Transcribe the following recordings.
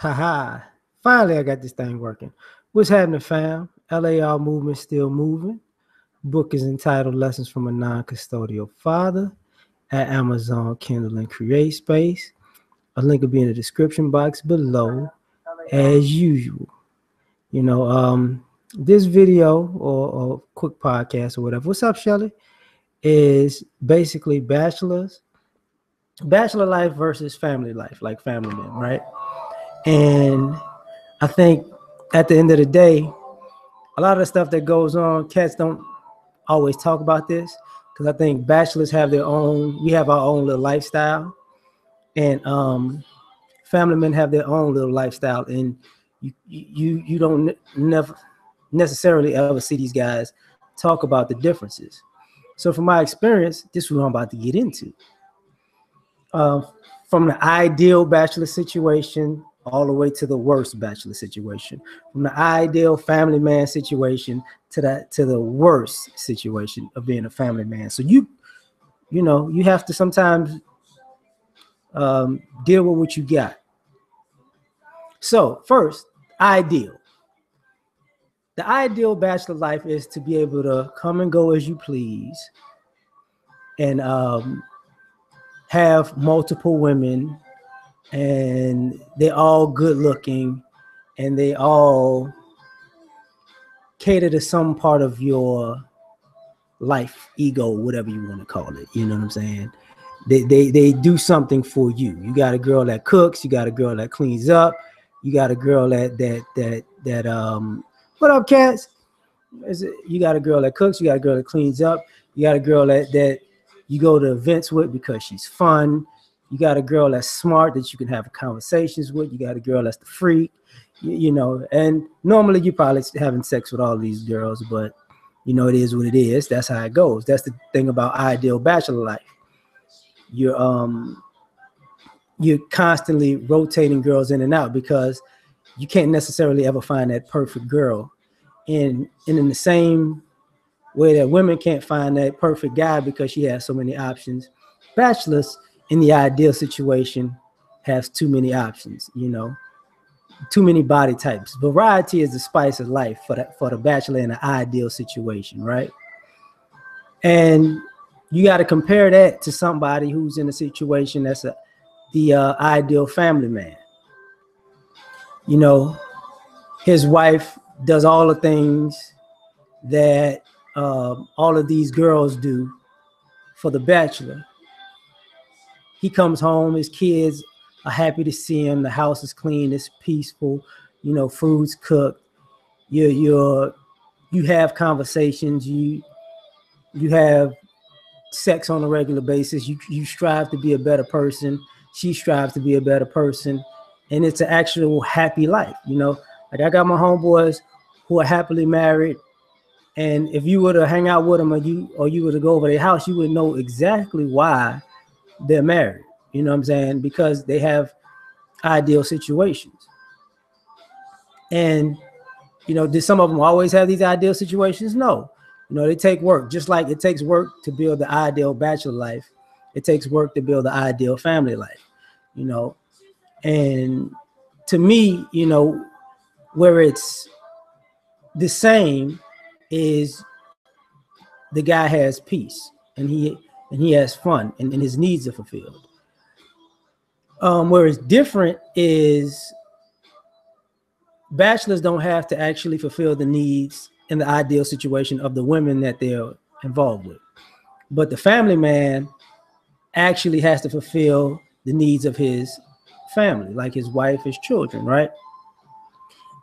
Haha. Finally, I got this thing working. What's happening, fam? L.A.R. movement still moving. Book is entitled Lessons from a Non-Custodial Father at Amazon, Kindle, and Create Space. A link will be in the description box below, as usual. You know, this video or quick podcast or whatever. What's up, Shelly? Is basically bachelor life versus family life, like family men, right? And I think at the end of the day, a lot of the stuff that goes on, cats don't always talk about this because I think bachelors have their own, we have our own little lifestyle, and family men have their own little lifestyle, and you don't never necessarily ever see these guys talk about the differences. So from my experience, this is what I'm about to get into. Uh, from the ideal bachelor situation all the way to the worst bachelor situation, from the ideal family man situation to the worst situation of being a family man. So you have to sometimes deal with what you got. So first, ideal. The ideal bachelor life is to be able to come and go as you please, and have multiple women, and they're all good looking, and they all cater to some part of your life, ego, whatever you want to call it. You know what I'm saying? They do something for you. You got a girl that cooks, you got a girl that cleans up, you got a girl that what up, cats? You got a girl that cooks, you got a girl that cleans up, you got a girl that you go to events with because she's fun. You got a girl that's smart that you can have conversations with. You got a girl that's the freak, you know. And normally you probably having sex with all these girls, but you know it is what it is. That's how it goes. That's the thing about ideal bachelor life. You're constantly rotating girls in and out because you can't necessarily ever find that perfect girl. And in the same way that women can't find that perfect guy because she has so many options, bachelors in the ideal situation has too many options, you know, too many body types. Variety is the spice of life for the bachelor in an ideal situation, right? And you got to compare that to somebody who's in a situation that's the ideal family man. You know, his wife does all the things that all of these girls do for the bachelor. He comes home, his kids are happy to see him. The house is clean, it's peaceful. You know, food's cooked. You have conversations. You have sex on a regular basis. You strive to be a better person. She strives to be a better person, and it's an actual happy life. You know, like I got my homeboys who are happily married, and if you were to hang out with them or you were to go over their house, you would know exactly why they're married. You know what I'm saying? Because they have ideal situations. And you know, did some of them always have these ideal situations? No. You know, they take work. Just like it takes work to build the ideal bachelor life, it takes work to build the ideal family life, you know. And to me, you know, where it's the same is the guy has peace, and he has fun, and his needs are fulfilled. Where it's different is bachelors don't have to actually fulfill the needs in the ideal situation of the women that they're involved with. But the family man actually has to fulfill the needs of his family, like his wife, his children, right?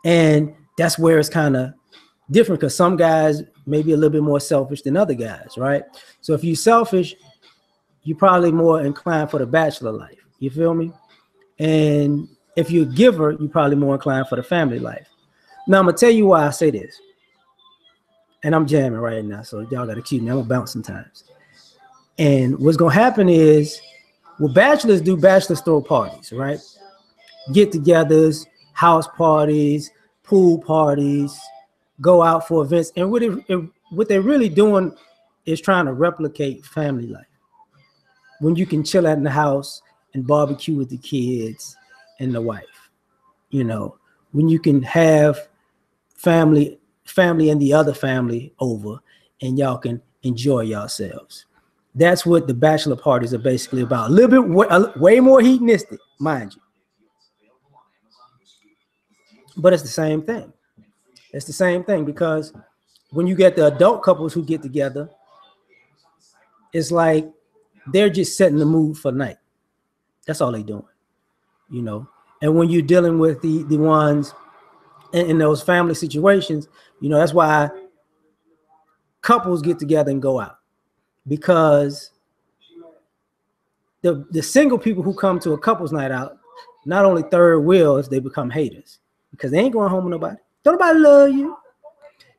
And that's where it's kind of different because some guys may be a little bit more selfish than other guys, right? So if you're selfish, you're probably more inclined for the bachelor life. You feel me? And if you're a giver, you're probably more inclined for the family life. Now, I'm going to tell you why I say this. And I'm jamming right now, so y'all got to keep me. I'm going to bounce sometimes. And what's going to happen is, what bachelors do, bachelors throw parties, right? Get-togethers, house parties, pool parties, go out for events. And what they're really doing is trying to replicate family life. When you can chill out in the house and barbecue with the kids and the wife. you know, when you can have family and the other family over, and y'all can enjoy yourselves. That's what the bachelor parties are basically about. A little bit way more hedonistic, mind you, but it's the same thing. It's the same thing, because when you get the adult couples who get together, it's like they're just setting the mood for the night. That's all they're doing, you know. And when you're dealing with the ones in those family situations, you know, that's why couples get together and go out, because the single people who come to a couples night out not only third wheel if they become haters, because they ain't going home with nobody. Don't nobody love you,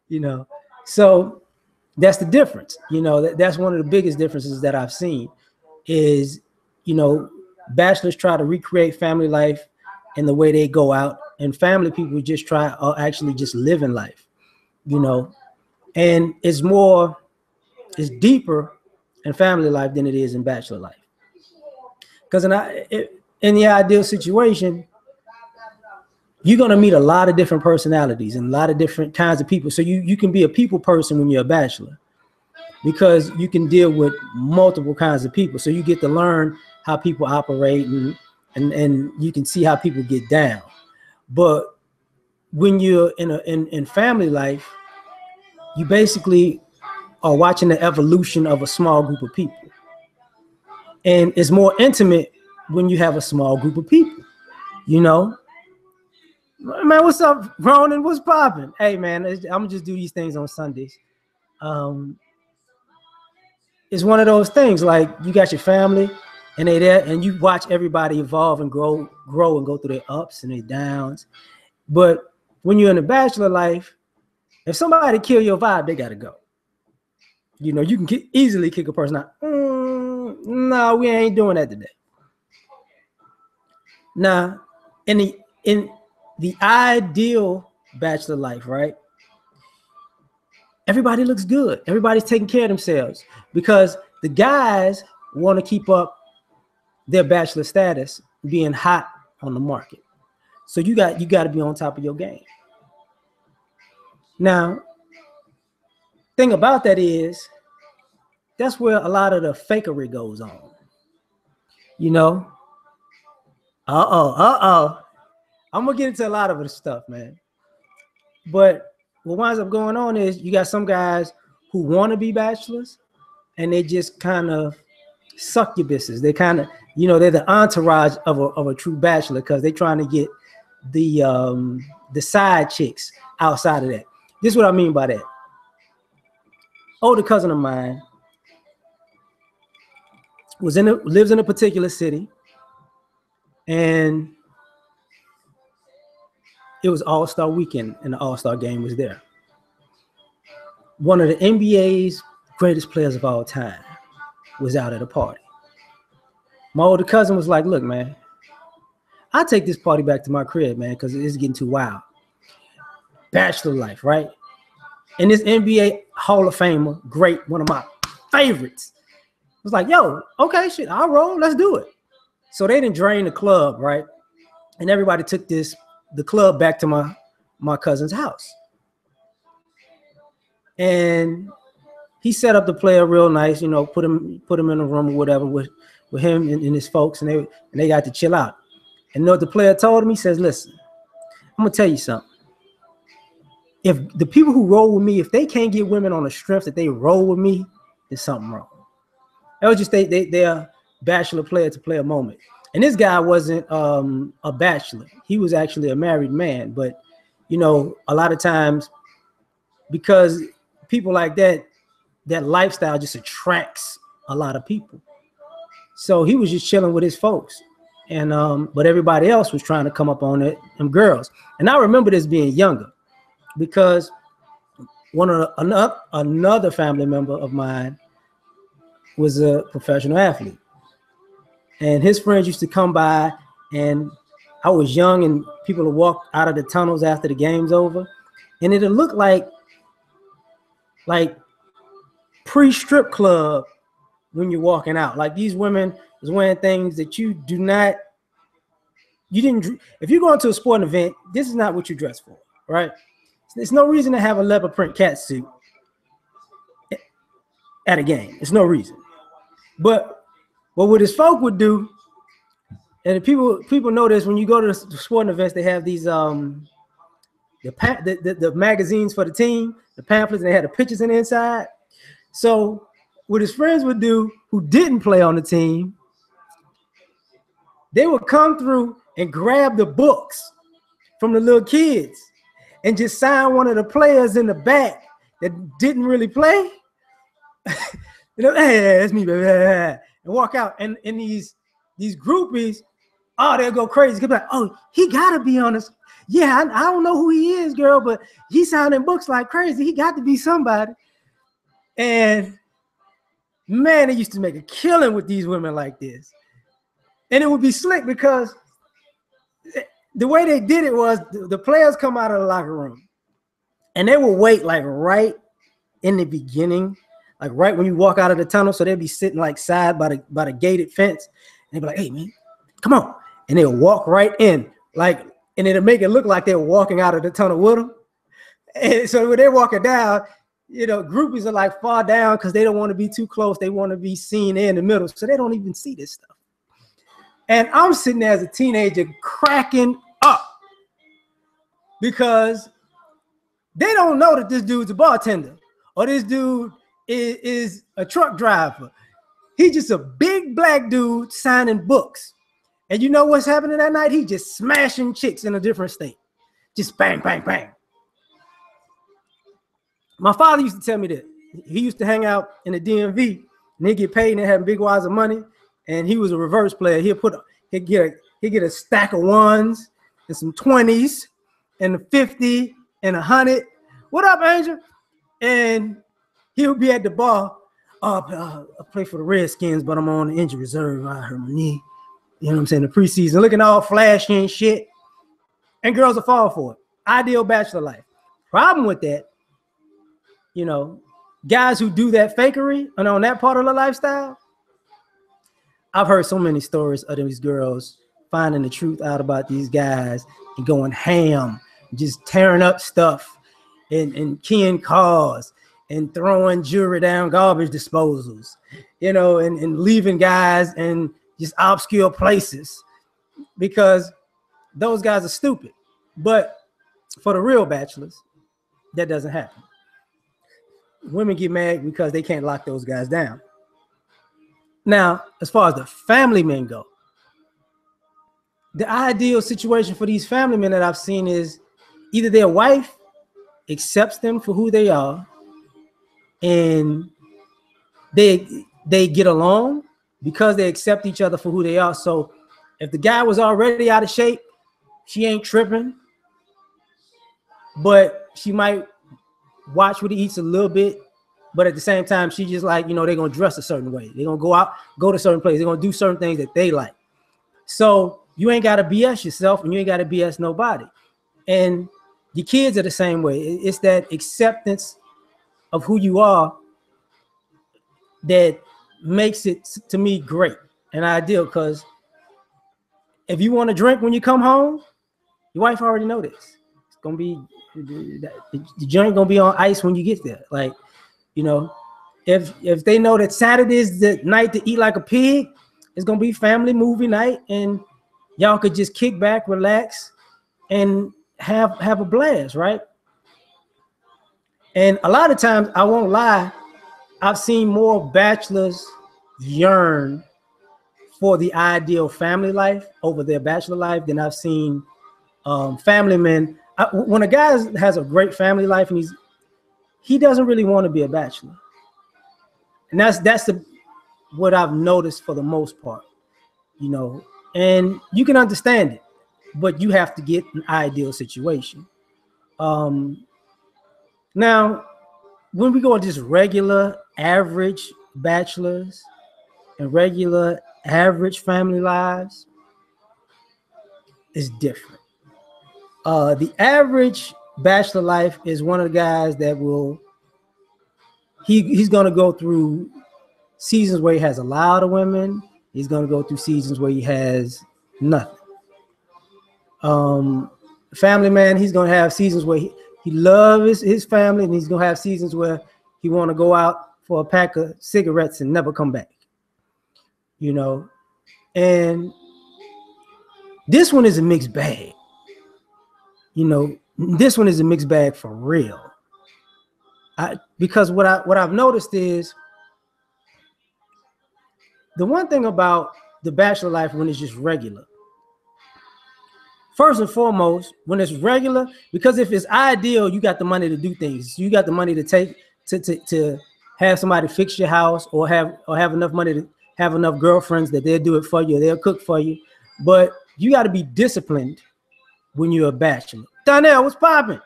you know. So that's the difference. You know, that's one of the biggest differences that I've seen is, you know, bachelors try to recreate family life in the way they go out, and family people just try actually just live in life, you know. And it's deeper in family life than it is in bachelor life. Because in the ideal situation, you're going to meet a lot of different personalities and a lot of different kinds of people. So you can be a people person when you're a bachelor, because you can deal with multiple kinds of people. So you get to learn how people operate, and you can see how people get down. But when you're in family life, you basically are watching the evolution of a small group of people. And it's more intimate when you have a small group of people, you know. Man, what's up, Ronan? What's popping? Hey, man, I'm gonna just do these things on Sundays. Um, it's one of those things, like you got your family and they there, and you watch everybody evolve and grow and go through their ups and their downs. But when you're in a bachelor life, if somebody kill your vibe, they gotta go. You know, you can easily kick a person out. No, we ain't doing that today. Now, in the ideal bachelor life, right? Everybody looks good. Everybody's taking care of themselves, because the guys want to keep up their bachelor status being hot on the market. So you got to be on top of your game. Now, thing about that is that's where a lot of the fakery goes on. You know, I'm gonna get into a lot of the stuff, man. But what winds up going on is you got some guys who want to be bachelors, and they just kind of succubuses. They kind of, you know, they're the entourage of a true bachelor, because they're trying to get the side chicks outside of that. This is what I mean by that. Older cousin of mine lives in a particular city, and it was All-Star weekend, and the All-Star game was there. One of the NBA's greatest players of all time was out at a party. My older cousin was like, look, man, I'll take this party back to my crib, man, because it's getting too wild. Bachelor life, right? And this NBA Hall of Famer, great, one of my favorites, was like, yo, okay, shit, I'll roll, let's do it. So they didn't drain the club, right? And everybody took the club back to my cousin's house. And he set up the player real nice, you know, put him in a room or whatever with him and his folks, and they got to chill out. And you know what the player told him? He says, listen, I'm gonna tell you something. If the people who roll with me, if they can't get women on the strength that they roll with me, there's something wrong. That was just their bachelor player to player moment. And this guy wasn't a bachelor. He was actually a married man. But, you know, a lot of times, because people like that lifestyle just attracts a lot of people. So he was just chilling with his folks. And but everybody else was trying to come up on it, them girls. And I remember this being younger, because another family member of mine was a professional athlete, and his friends used to come by, and I was young, and people would walk out of the tunnels after the game's over, and it'd look like pre-strip club when you're walking out. Like, these women was wearing things that you do not you didn't. If you're going to a sporting event, this is not what you dress for, right? There's no reason to have a leopard print catsuit at a game. There's no reason. But what his folk would do, and people know this, when you go to the sporting events, they have these the magazines for the team, the pamphlets, and they had the pictures in the inside. So what his friends would do who didn't play on the team, they would come through and grab the books from the little kids and just sign one of the players in the back that didn't really play. You know, hey, that's me, baby, and walk out. And these groupies, oh, they'll go crazy. They'll be like, oh, he gotta be on this. Yeah, I don't know who he is, girl, but he's signing books like crazy. He got to be somebody. And man, they used to make a killing with these women like this. And it would be slick because the way they did it was the players come out of the locker room and they will wait like right in the beginning, like right when you walk out of the tunnel. So they'll be sitting like side by the gated fence. And they'll be like, hey man, come on. And they'll walk right in, like, and it'll make it look like they're walking out of the tunnel with them. And so when they're walking down, you know, groupies are like far down because they don't want to be too close. They want to be seen in the middle. So they don't even see this stuff. And I'm sitting there as a teenager cracking up because they don't know that this dude's a bartender or this dude is a truck driver. He's just a big black dude signing books. And you know what's happening that night? He just smashing chicks in a different state. Just bang, bang, bang. My father used to tell me that. He used to hang out in the DMV and he'd get paid and have big wads of money. And he was a reverse player. He'd get a stack of ones and some 20s and a 50 and 100. What up, Angel? And he would be at the bar. I play for the Redskins, but I'm on the injury reserve. I hurt my knee. You know what I'm saying? The preseason, looking all flashy and shit. And girls will fall for it. Ideal bachelor life. Problem with that, you know, guys who do that fakery and on that part of the lifestyle, I've heard so many stories of these girls finding the truth out about these guys and going ham, just tearing up stuff and keying cars and throwing jewelry down garbage disposals, you know, and leaving guys in just obscure places because those guys are stupid. But for the real bachelors, that doesn't happen. Women get mad because they can't lock those guys down. Now, as far as the family men go, the ideal situation for these family men that I've seen is either their wife accepts them for who they are and they get along because they accept each other for who they are. So if the guy was already out of shape, she ain't tripping, but she might watch what he eats a little bit. But at the same time, she just like, you know, they're going to dress a certain way. They're going to go out, go to certain places. They're going to do certain things that they like. So you ain't got to BS yourself and you ain't got to BS nobody. And your kids are the same way. It's that acceptance of who you are that makes it, to me, great and ideal. Because if you want to drink when you come home, your wife already know this. It's going to be, the joint going to be on ice when you get there. Like, you know, if they know that Saturday is the night to eat like a pig, it's gonna be family movie night, and y'all could just kick back, relax, and have a blast, right? And a lot of times, I won't lie, I've seen more bachelors yearn for the ideal family life over their bachelor life than I've seen family men. When a guy has a great family life and he doesn't really want to be a bachelor. And that's what I've noticed for the most part, you know, and you can understand it, but you have to get an ideal situation. Now, when we go just regular average bachelors and regular average family lives, it's different. The average bachelor life is one of the guys that he's going to go through seasons where he has a lot of women. He's going to go through seasons where he has nothing. Family man, he's gonna have seasons where he loves his family, and he's gonna have seasons where he want to go out for a pack of cigarettes and never come back. You know, and this one is a mixed bag. You know, this one is a mixed bag for real. Because what I've noticed is the one thing about the bachelor life when it's just regular. First and foremost, when it's regular, because if it's ideal, you got the money to do things. You got the money to take to have somebody fix your house, or have enough money to have enough girlfriends that they'll do it for you, or they'll cook for you. But you got to be disciplined when you're a bachelor. Donnell, what's popping?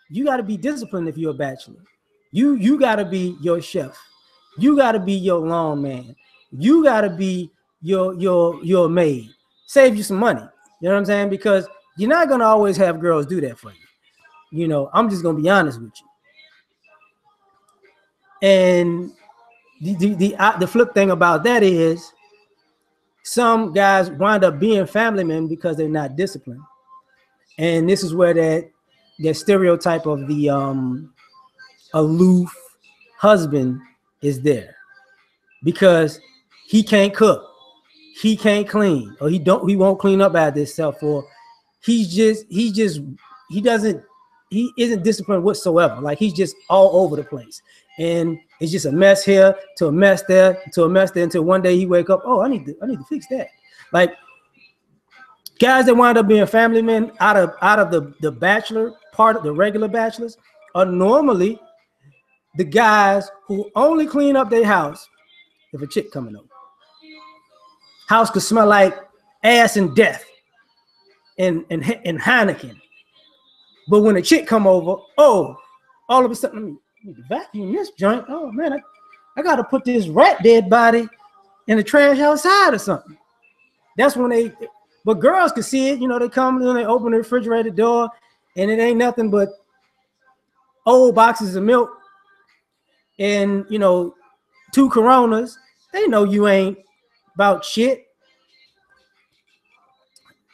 You got to be disciplined if you're a bachelor. You got to be your chef. You got to be your lawn man. You got to be your maid. Save you some money. You know what I'm saying? Because you're not gonna always have girls do that for you. You know, I'm just gonna be honest with you. And the flip thing about that is some guys wind up being family men because they're not disciplined. And this is where that stereotype of the aloof husband is there, because he can't cook, he can't clean, or he won't clean up after himself, or he isn't disciplined whatsoever. Like, he's just all over the place, and it's just a mess here to a mess there to a mess there, until one day he wake up, oh, I need to fix that. Like, guys that wind up being family men out of the bachelor part of the regular bachelors are normally the guys who only clean up their house if a chick coming over. House could smell like ass and death and Heineken. But when a chick come over, oh, all of a sudden, I need to vacuum this joint. Oh man, I gotta put this rat dead body in the trash outside or something. That's when but girls can see it. You know, they come and they open the refrigerator door, and it ain't nothing but old boxes of milk and, you know, 2 Coronas. They know you ain't about shit.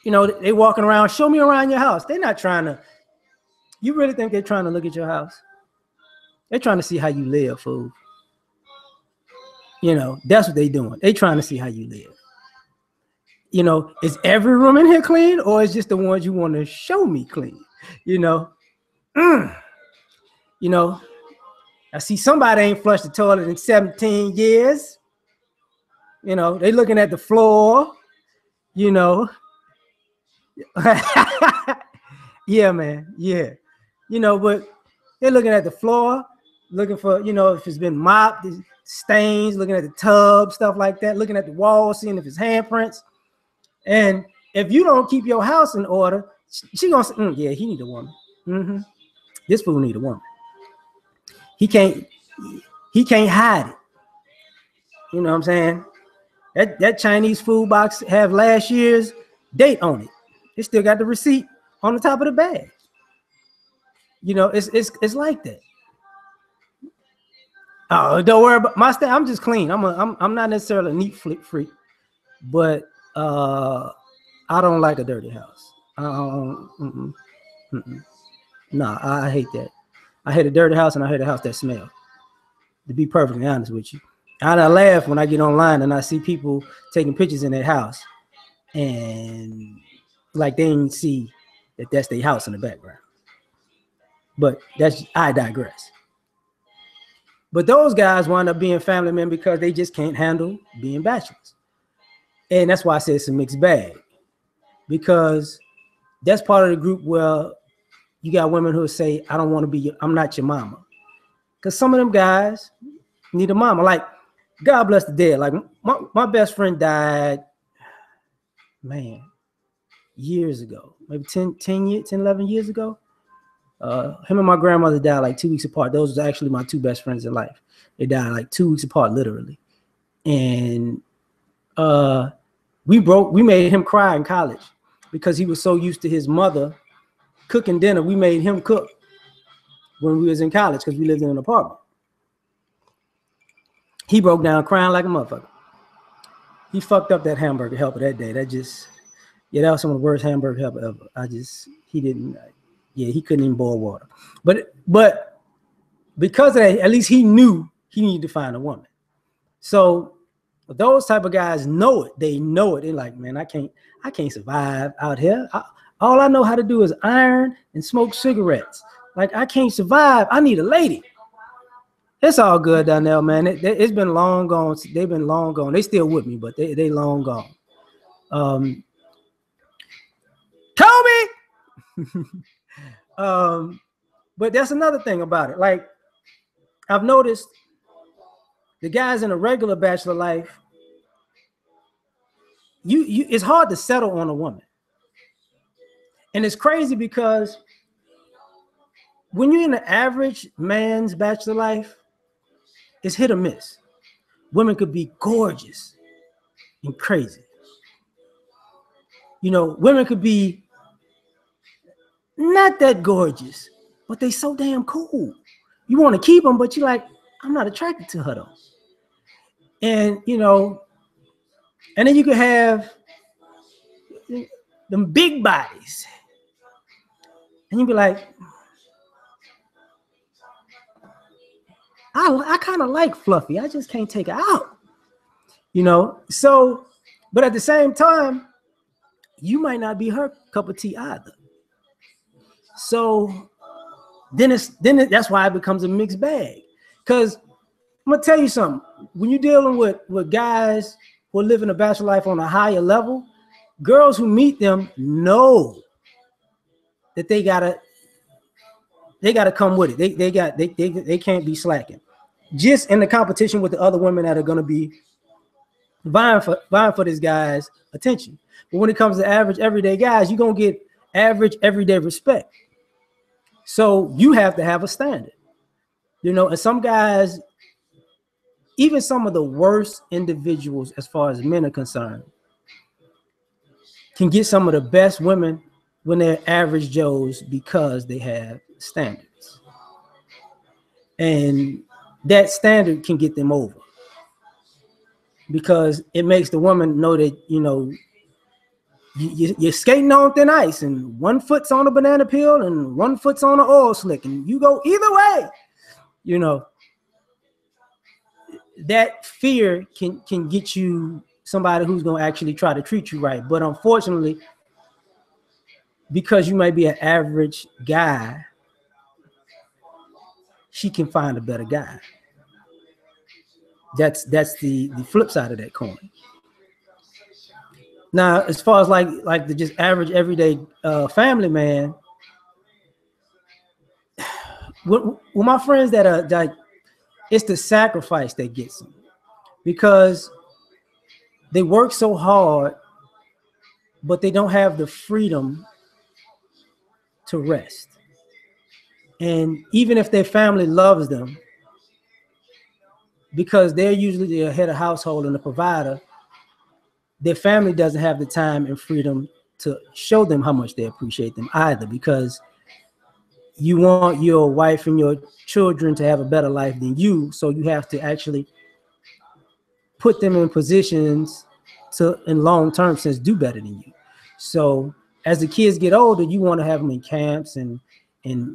You know, they walking around, show me around your house. They're not trying to, you really think they're trying to look at your house? They're trying to see how you live, fool. You know, that's what they doing. They trying to see how you live. You know, is every room in here clean, or is just the ones you want to show me clean? You know, you know, I see somebody ain't flushed the toilet in 17 years. You know, they looking at the floor, you know. Yeah, man. Yeah. You know, but they're looking at the floor, looking for, you know, if it's been mopped, stains, looking at the tub, stuff like that, looking at the wall, seeing if it's handprints. And if you don't keep your house in order, she gonna say, yeah, he need a woman. This fool need a woman. He can't hide it. You know what I'm saying? That Chinese food box have last year's date on it. It still got the receipt on the top of the bag. You know, it's like that. Oh, don't worry about my stuff. I'm just clean. I'm not necessarily a neat freak, but I don't like a dirty house. Nah, I hate that. I hate a dirty house, and I hate a house that smells. To be perfectly honest with you, I laugh when I get online and I see people taking pictures in their house, and like they didn't see that that's their house in the background. But I digress. But those guys wind up being family men because they just can't handle being bachelors. And that's why I say it's a mixed bag, because that's part of the group where you got women who say, I don't want to be, I'm not your mama. Because some of them guys need a mama. Like, God bless the dead. Like, my best friend died, man, years ago, maybe 10, 11 years ago. Him and my grandmother died like 2 weeks apart. Those were actually my 2 best friends in life. They died like 2 weeks apart, literally. And we made him cry in college because he was so used to his mother cooking dinner. We made him cook when we was in college because we lived in an apartment. He broke down crying like a motherfucker. He fucked up that hamburger helper that day. Yeah, that was some of the worst hamburger helper ever. He didn't. Yeah, he couldn't even boil water. But because of that, at least he knew he needed to find a woman. So those type of guys know it. They know it. They're like, man, I can't survive out here. All I know how to do is iron and smoke cigarettes. Like, I can't survive. I need a lady. It's all good down there, man. It's been long gone. They've been long gone. They still with me, but they long gone. Kobe. But that's another thing about it. Like, I've noticed the guys in a regular bachelor life, it's hard to settle on a woman. And it's crazy because when you're in the average man's bachelor life, it's hit or miss. Women could be gorgeous and crazy. You know, women could be not that gorgeous, but they so damn cool. You want to keep them, but you're like, I'm not attracted to her though. And, you know, and then you could have them big bodies. And you'd be like, I kind of like Fluffy. I just can't take her out. You know, so, but at the same time, you might not be her cup of tea either. So that's why it becomes a mixed bag. Because I'm gonna tell you something. When you're dealing with guys who are living a bachelor life on a higher level, girls who meet them know that they gotta come with it. They can't be slacking. Just in the competition with the other women that are gonna be vying for this guy's attention. But when it comes to average everyday guys, you're gonna get average everyday respect. So you have to have a standard, you know. And some guys, even some of the worst individuals as far as men are concerned, can get some of the best women when they're average Joes because they have standards. And that standard can get them over because it makes the woman know that, you know, you're skating on thin ice and one foot's on a banana peel and one foot's on an oil slick and you go either way. You know, that fear can get you somebody who's going to actually try to treat you right. But unfortunately, because you might be an average guy, she can find a better guy. That's the flip side of that coin. Now, as far as like the just average everyday family man, with my friends that are like, it's the sacrifice that gets them because they work so hard, but they don't have the freedom to rest. And even if their family loves them, because they're usually the head of household and the provider, their family doesn't have the time and freedom to show them how much they appreciate them either, because you want your wife and your children to have a better life than you. So you have to actually put them in positions to, in long-term sense, do better than you. So as the kids get older, you want to have them in camps and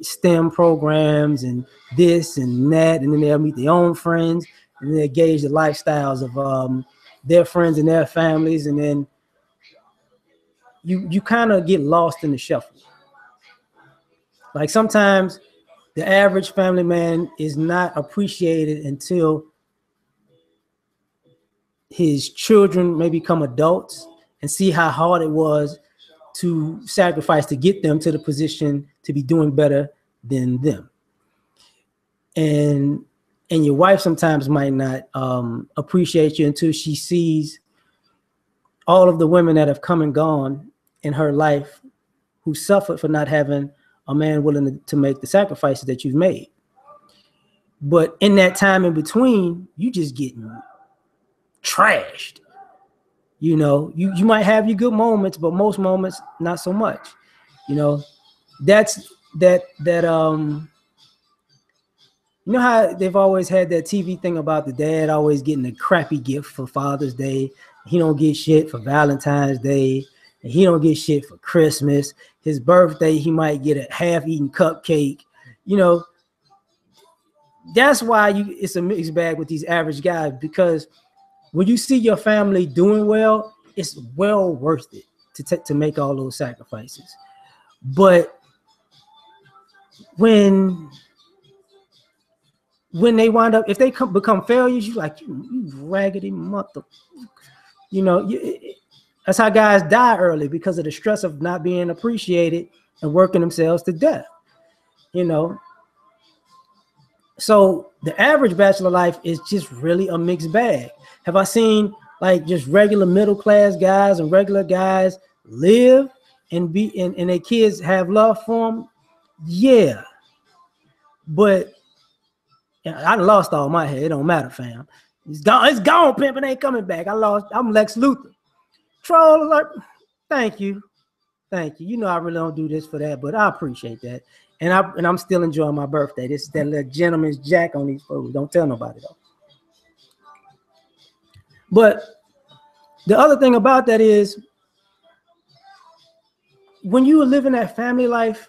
STEM programs and this and that, and then they'll meet their own friends and they gauge the lifestyles of their friends and their families, and then you kind of get lost in the shuffle. Like sometimes the average family man is not appreciated until his children may become adults and see how hard it was to sacrifice to get them to the position to be doing better than them. And your wife sometimes might not appreciate you until she sees all of the women that have come and gone in her life who suffered for not having a man willing to make the sacrifices that you've made. But in that time in between, you just getting trashed. You know, you might have your good moments, but most moments not so much. You know, that's that you know how they've always had that TV thing about the dad always getting a crappy gift for Father's Day. He don't get shit for Valentine's Day. and he don't get shit for Christmas. His birthday, he might get a half-eaten cupcake. You know, that's why it's a mixed bag with these average guys, because when you see your family doing well, it's well worth it to make all those sacrifices. But when they wind up, if they become failures, you like, you raggedy mother. You know, that's how guys die early, because of the stress of not being appreciated and working themselves to death. You know, so the average bachelor life is just really a mixed bag. Have I seen like just regular middle class guys and regular guys live and and their kids have love for them? Yeah, but I lost all my hair. It don't matter, fam. It's gone. It's gone. Pimp, it ain't coming back. I'm Lex Luthor. Troll alert. Thank you. You know I really don't do this for that, but I appreciate that. And I'm still enjoying my birthday. This is that little gentleman's jack on these fools. Don't tell nobody though. But the other thing about that is, when you are living that family life,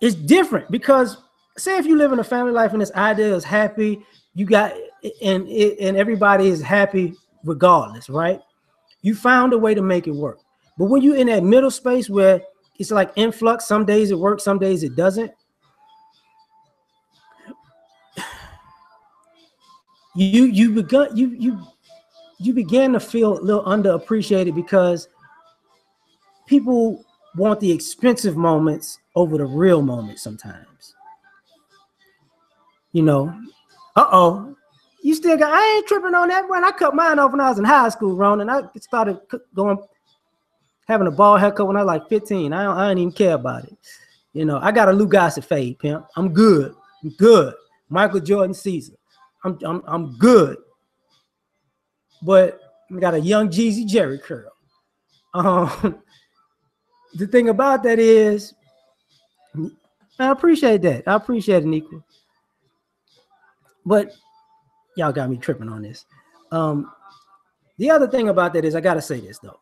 it's different, because say if you live in a family life and this idea is happy, you got and everybody is happy regardless, right? You found a way to make it work. But when you're in that middle space where it's like influx, some days it works, some days it doesn't, you began to feel a little underappreciated, because people want the expensive moments over the real moments sometimes. You know, you still got, I ain't tripping on that one. I cut mine off when I was in high school, Ron, and I started having a bald haircut when I was like 15. I didn't even care about it. You know, I got a Lou Gossett fade, pimp. I'm good. Michael Jordan Caesar. I'm good. But I got a young Jeezy Jerry curl. The thing about that is, I appreciate that. I appreciate it, Nico. But y'all got me tripping on this. The other thing about that is, I gotta say this though.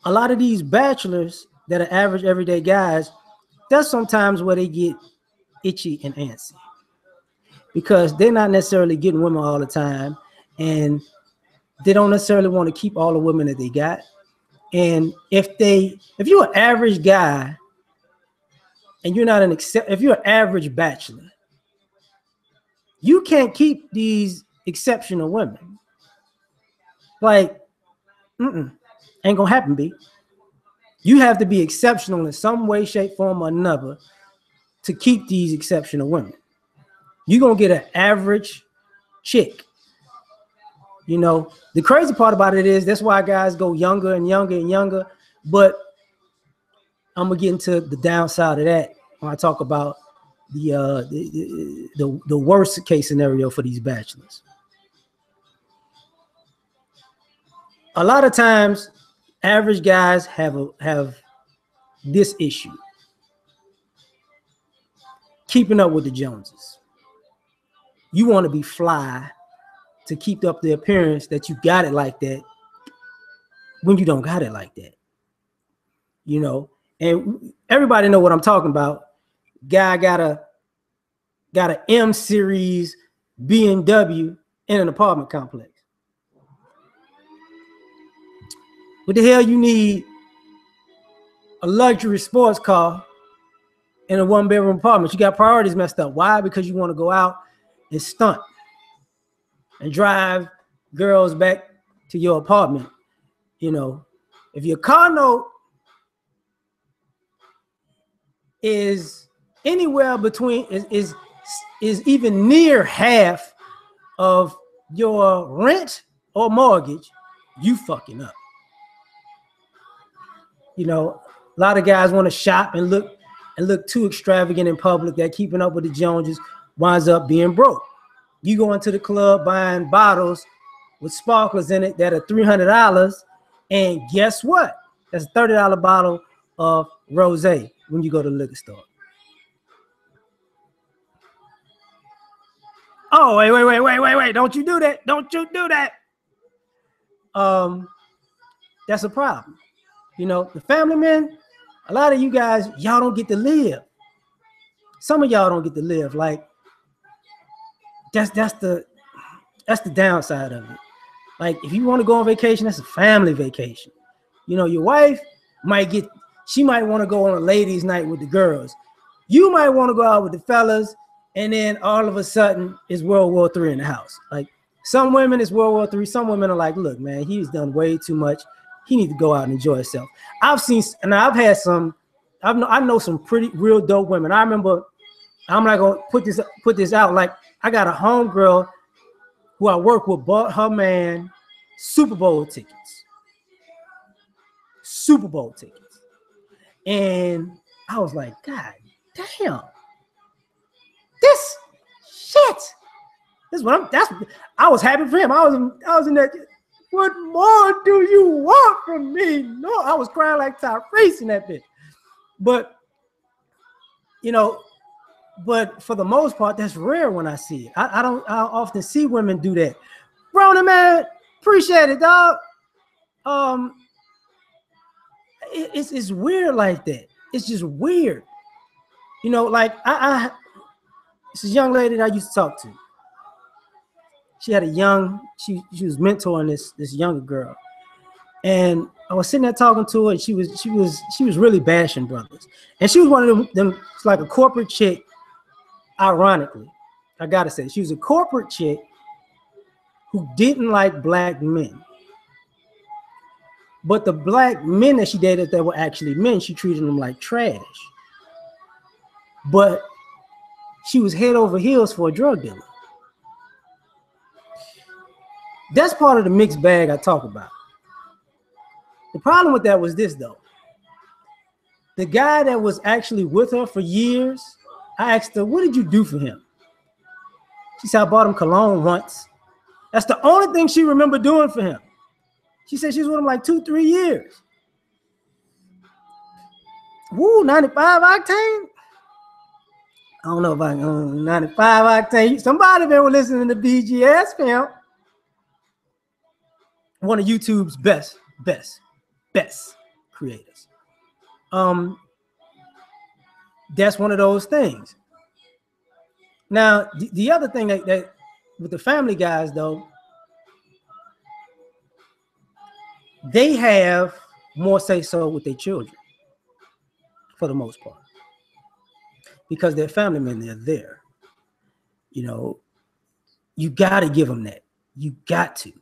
A lot of these bachelors that are average everyday guys, that's sometimes where they get itchy and antsy, because they're not necessarily getting women all the time, and they don't necessarily want to keep all the women that they got. And if you're an average guy and you're not if you're an average bachelor, you can't keep these exceptional women. Like, ain't gonna happen, B. You have to be exceptional in some way, shape, form, or another to keep these exceptional women. You're gonna get an average chick. You know, the crazy part about it is, that's why guys go younger and younger and younger. But I'm gonna get into the downside of that when I talk about the worst case scenario for these bachelors. A lot of times, average guys have this issue: keeping up with the Joneses. You want to be fly to keep up the appearance that you got it like that, when you don't got it like that. You know, and everybody know what I'm talking about. Guy got a M series BMW in an apartment complex. What the hell you need a luxury sports car in a one-bedroom apartment? You got priorities messed up. Why? Because you want to go out and stunt and drive girls back to your apartment. You know, if your car note is anywhere between is even near half of your rent or mortgage, you fucking up. You know, a lot of guys want to shop and look too extravagant in public. That keeping up with the Joneses winds up being broke. You go into the club buying bottles with sparklers in it that are $300, and guess what? That's a $30 bottle of rosé when you go to the liquor store. Oh, wait. Don't you do that. Don't you do that. that's a problem. You know, the family men, a lot of you guys, y'all don't get to live. Some of y'all don't get to live. Like that's the downside of it. Like if you want to go on vacation, that's a family vacation. You know, your wife she might want to go on a ladies' night with the girls. You might want to go out with the fellas, and then all of a sudden it's World War III in the house. Like some women it's World War III. Some women are like, look, man, he's done way too much. He needs to go out and enjoy himself. I know some pretty real dope women. I remember, I'm not gonna put this out. Like I got a homegirl who I work with bought her man Super Bowl tickets. Super Bowl tickets. And I was like, God damn, this shit. I was happy for him. I was in that. What more do you want from me? No, I was crying like Tyrese in that bitch. But you know, but for the most part, that's rare when I see it. I often see women do that. Rona, man, appreciate it, dog. It's weird like that. It's just weird. You know, like it's a young lady that I used to talk to. She had she was mentoring this younger girl. And I was sitting there talking to her, and she was really bashing brothers. And she was one of them it's like a corporate chick. Ironically, I gotta say, she was a corporate chick who didn't like black men. But the black men that she dated that were actually men, she treated them like trash. But she was head over heels for a drug dealer. That's part of the mixed bag I talk about. The problem with that was this, though. The guy that was actually with her for years, I asked her, what did you do for him? She said, I bought him cologne once. That's the only thing she remembered doing for him. She said she was with him like 2-3 years. Woo, 95 octane? I don't know if I can 95 octane. Somebody been listening to BGS, fam. One of YouTube's best creators. That's one of those things. Now, the other thing that with the family guys, though, they have more say so with their children for the most part, because they're family men. They're there. You know, you got to give them that. You got to,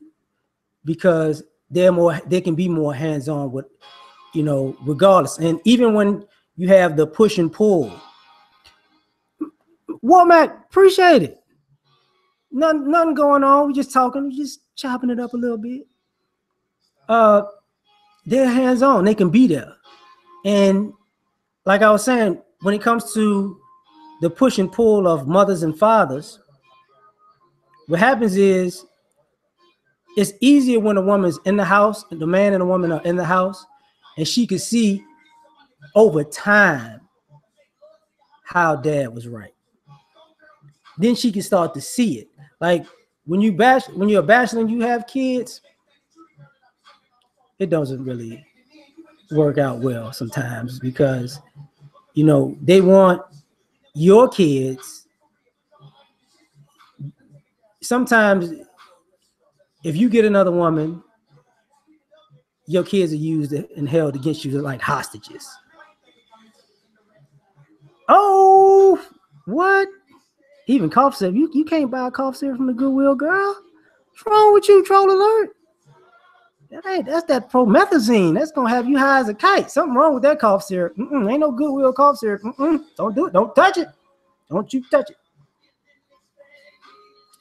because they can be more hands-on with, you know, regardless. And even when you have the push and pull, Womack, appreciate it. Nothing going on. We just talking, we just chopping it up a little bit. They're hands-on. They can be there. And like I was saying, when it comes to the push and pull of mothers and fathers, what happens is it's easier when a woman's in the house, and the man and the woman are in the house, and she can see over time how dad was right. Then she can start to see it. Like when you're a bachelor and you have kids, it doesn't really work out well sometimes, because you know they want your kids. Sometimes if you get another woman, your kids are used and held against you like hostages. Oh, what? Even cough syrup. You can't buy a cough syrup from the Goodwill, girl. What's wrong with you, troll alert? That's that promethazine. That's gonna have you high as a kite. Something wrong with that cough syrup. Ain't no Goodwill cough syrup. Don't do it. Don't touch it. Don't you touch it.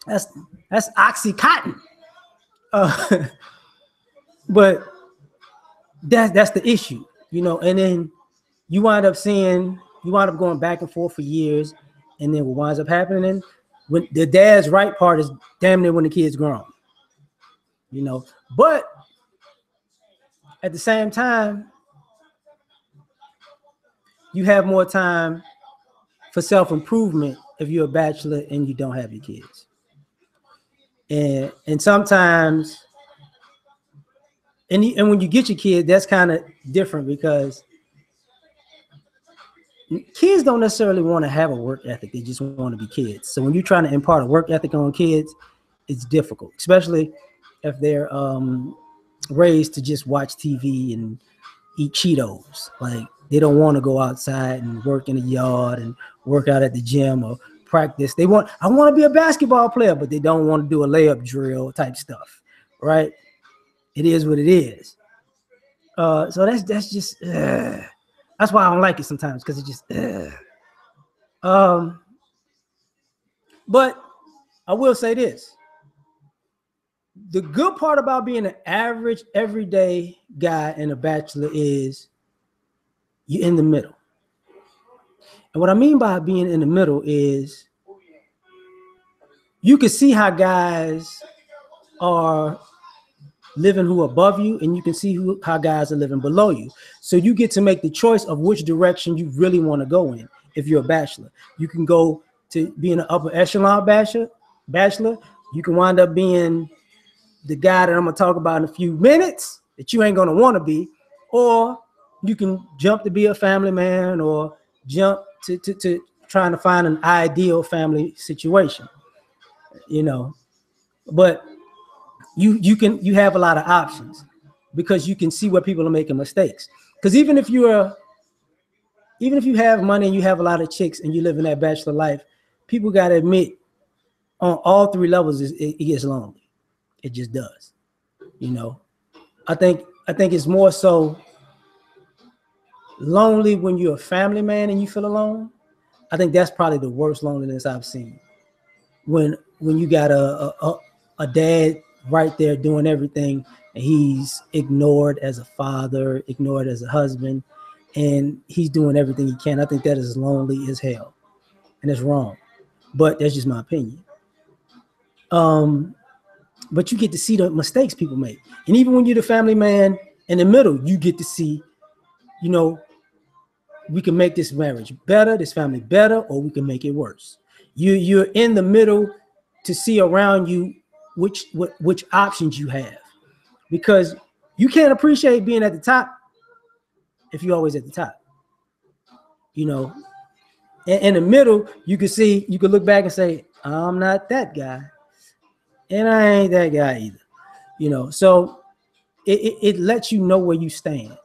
That's Oxycontin. But that's the issue, you know. And then you wind up going back and forth for years, and then what winds up happening when the dad's right part is damn near when the kid's grown, you know. But at the same time, you have more time for self-improvement if you're a bachelor and you don't have your kids. And sometimes and when you get your kid, that's kind of different because kids don't necessarily want to have a work ethic. They just want to be kids. So when you're trying to impart a work ethic on kids, it's difficult, especially if they're raised to just watch TV and eat Cheetos. Like they don't want to go outside and work in the yard and work out at the gym or practice. I want to be a basketball player, but they don't want to do a layup drill type stuff, right? It is what it is. So that's just that's why I don't like it sometimes, because it just but I will say this. The good part about being an average, everyday guy and a bachelor is you're in the middle. And what I mean by being in the middle is you can see how guys are living who are above you, and you can see how guys are living below you. So you get to make the choice of which direction you really want to go in. If you're a bachelor, you can go to being an upper echelon bachelor. You can wind up being the guy that I'm gonna talk about in a few minutes that you ain't gonna want to be, or you can jump to be a family man, or jump to trying to find an ideal family situation, you know. But you have a lot of options because you can see where people are making mistakes. Because even if you have money and you have a lot of chicks and you live in that bachelor life, people got to admit on all three levels it gets lonely. It just does. You know, I think it's more so lonely when you're a family man and you feel alone. I think that's probably the worst loneliness I've seen. When you got a dad right there doing everything, and he's ignored as a father, ignored as a husband, and he's doing everything he can. I think that is lonely as hell, and it's wrong. But that's just my opinion. But you get to see the mistakes people make, and even when you're the family man in the middle, you get to see, you know, we can make this marriage better, this family better, or we can make it worse. You're in the middle to see around you which options you have, because you can't appreciate being at the top if you're always at the top. You know, in the middle, you can look back and say, I'm not that guy, and I ain't that guy either. You know, so it lets you know where you stand.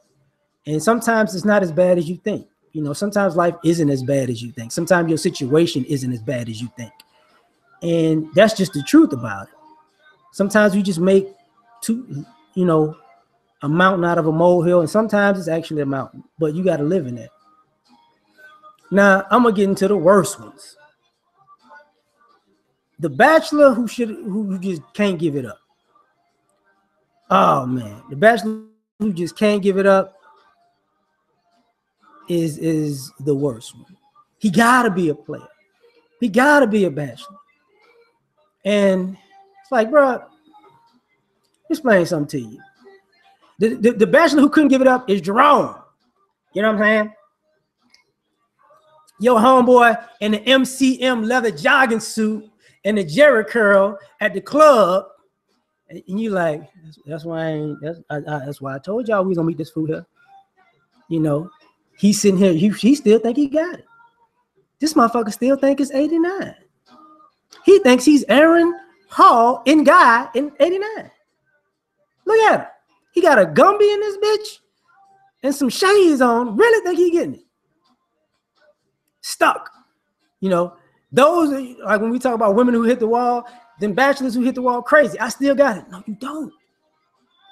And sometimes it's not as bad as you think. You know, sometimes life isn't as bad as you think. Sometimes your situation isn't as bad as you think. And that's just the truth about it. Sometimes we just make a mountain out of a molehill, and sometimes it's actually a mountain, but you got to live in it. Now, I'm going to get into the worst ones. The bachelor who just can't give it up. Oh, man. The bachelor who just can't give it up is the worst one. He got to be a player. He got to be a bachelor. And it's like, bro, explain something to you. The bachelor who couldn't give it up is Jerome. You know what I'm saying? Your homeboy in the MCM leather jogging suit and the Jerry curl at the club, and you like, that's why I told y'all we was gonna meet this fool here. You know, he's sitting here, he still think he got it. This motherfucker still think it's 89. He thinks he's Aaron Hall in Guy in 89. Look at him. He got a Gumby in this bitch and some shades on. Really think he getting it. Stuck. You know, those are, like when we talk about women who hit the wall, then bachelors who hit the wall crazy. I still got it. No, you don't.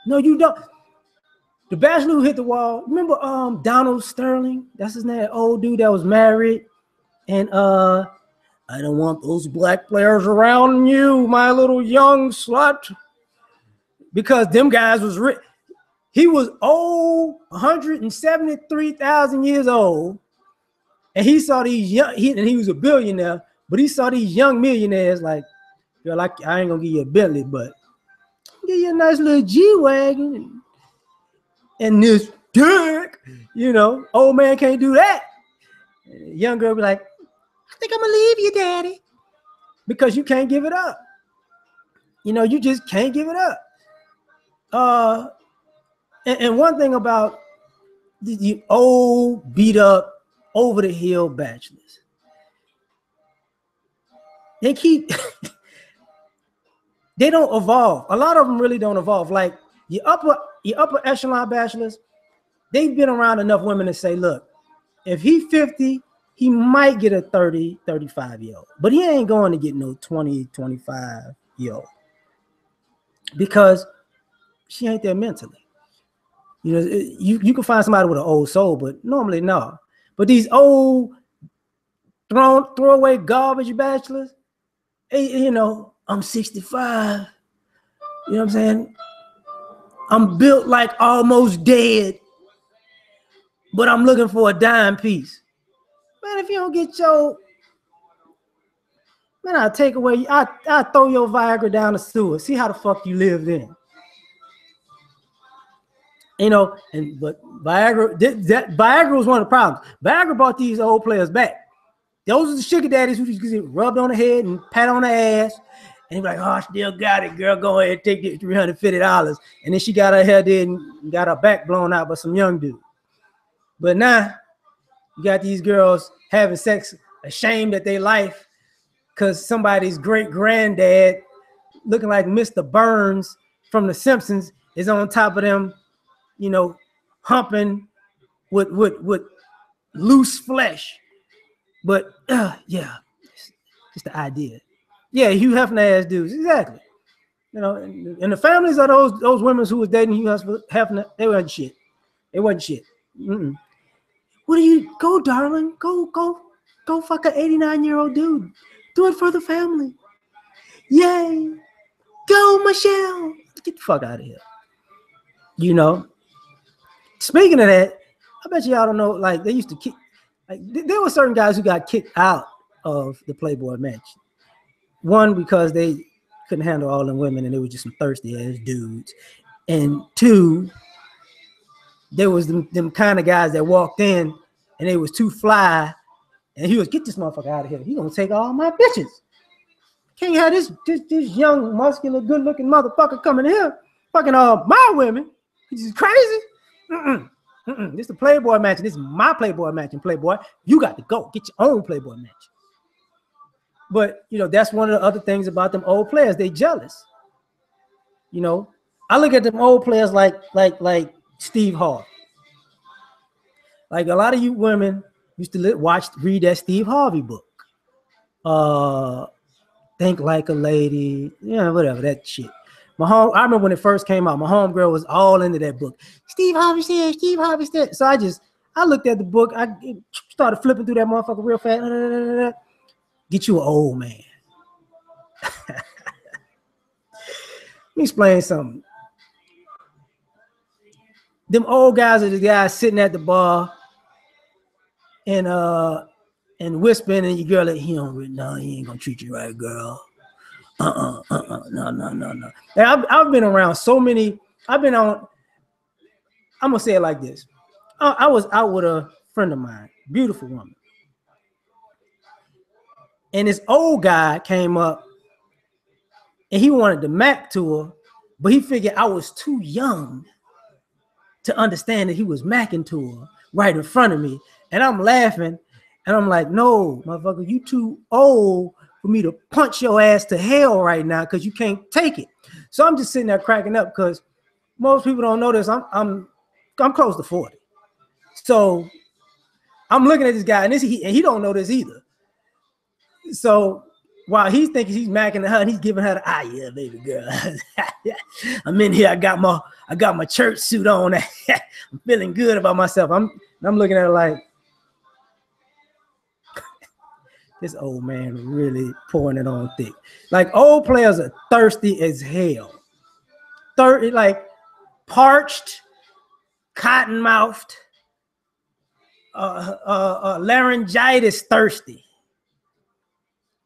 No, you don't. The bachelor who hit the wall, remember Donald Sterling? That's his name, old dude that was married. And I don't want those black players around you, my little young slut. Because them guys was rich. He was old, 173,000 years old. And he saw these young, and he was a billionaire, but he saw these young millionaires like, girl, I ain't gonna give you a Bentley, but I'll give you a nice little G-Wagon and this dick, you know, old man can't do that. Young girl be like, I think I'm gonna leave you, daddy, because you can't give it up. You know, you just can't give it up. And one thing about the old, beat up, over the hill bachelors, they keep they don't evolve. A lot of them really don't evolve. Like your upper echelon bachelors, they've been around enough women to say, look, if he's 50, he might get a 30, 35-year-old, but he ain't going to get no 20, 25-year-old because she ain't there mentally. You know, you can find somebody with an old soul, but normally no. But these old throwaway garbage bachelors, hey, you know, I'm 65. You know what I'm saying? I'm built like almost dead, but I'm looking for a dime piece. Man, if you don't get your, man, I'll take away, I'll throw your Viagra down the sewer. See how the fuck you live then. You know, but Viagra, Viagra was one of the problems. Viagra brought these old players back. Those are the sugar daddies who just get rubbed on the head and pat on the ass. And he's like, oh, I still got it, girl. Go ahead, take it $350. And then she got her hair did and got her back blown out by some young dude. But now you got these girls having sex ashamed at their life because somebody's great granddad looking like Mr. Burns from The Simpsons is on top of them, you know, humping with loose flesh. But yeah, just the idea. Yeah, Hugh Hefner ass dudes, exactly. You know, and the families of those women who was dating Hugh Hefner, they wasn't shit. They wasn't shit. What do you go, darling? Go fuck an 89-year-old dude. Do it for the family. Yay. Go, Michelle. Get the fuck out of here. You know. Speaking of that, I bet y'all don't know, like they used to kick, like there were certain guys who got kicked out of the Playboy Mansion. One, because they couldn't handle all them women and they were just some thirsty ass dudes. And two, there was them kind of guys that walked in and they was too fly and he was, get this motherfucker out of here. He gonna take all my bitches. Can't have this young, muscular, good looking motherfucker coming here fucking all my women. He's crazy. This is the Playboy Mansion. This is my Playboy Mansion, Playboy. You got to go. Get your own Playboy Mansion. But, you know, that's one of the other things about them old players. They jealous. You know, I look at them old players like Steve Harvey. Like a lot of you women used to read that Steve Harvey book. Think Like a Lady. Yeah, whatever, that shit. I remember when it first came out, my homegirl was all into that book. Steve Harvey said. So I looked at the book. I started flipping through that motherfucker real fast. Get you an old man. Let me explain something. Them old guys are the guys sitting at the bar and whispering in your girl that he ain't gonna treat you right, girl. No. And I've been around so many. I'm gonna say it like this. I was out with a friend of mine, beautiful woman, and this old guy came up, and he wanted the Mac to her, but he figured I was too young to understand that he was macking to her right in front of me, and I'm laughing, and I'm like, no, motherfucker, you too old for me to punch your ass to hell right now because you can't take it. So I'm just sitting there cracking up because most people don't know this. I'm close to 40. So I'm looking at this guy, and he don't know this either. So while he's thinking he's macking her and he's giving her the yeah, baby girl. I'm in here. I got my church suit on. I'm feeling good about myself. I'm looking at her like, this old man really pouring it on thick. Like old players are thirsty as hell. Like parched, cotton-mouthed, laryngitis thirsty.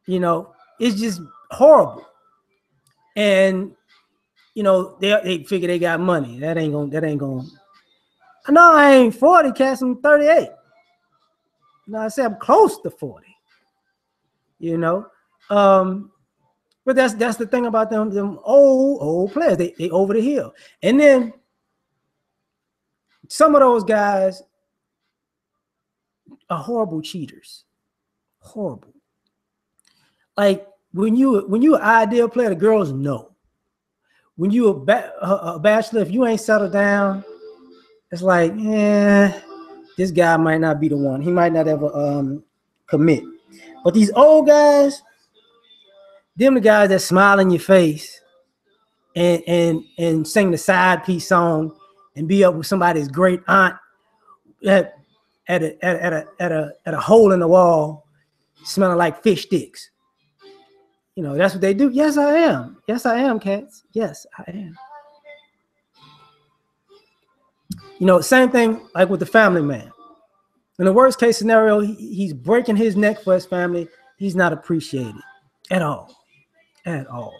You know, it's just horrible. And you know, they figure they got money. That ain't gonna. No, I ain't 40, Cass. I'm 38. No, I say I'm close to 40. You know, but that's the thing about them old players. They over the hill. And then some of those guys are horrible cheaters. Horrible. Like when you an ideal player, the girls know. When you a bachelor, if you ain't settled down, it's like, this guy might not be the one. He might not ever commit. But these old guys, them the guys that smile in your face and sing the side piece song and be up with somebody's great aunt at a hole in the wall, smelling like fish sticks. You know, that's what they do. Yes, I am. Yes, I am, cats. Yes, I am. You know, same thing like with the family man. In the worst case scenario, he's breaking his neck for his family. He's not appreciated at all. At all.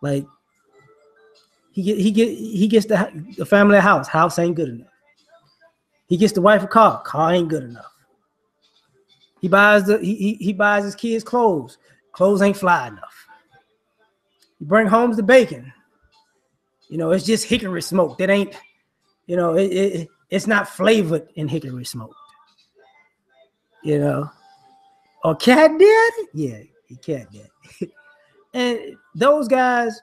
Like he gets the family a house. House ain't good enough. He gets the wife a car. Car ain't good enough. He buys he buys his kids clothes. Clothes ain't fly enough. You bring home the bacon. You know, it's just hickory smoke. That ain't, you know, it's not flavored in hickory smoke. You know, or cat did? Yeah, he cat did. And those guys,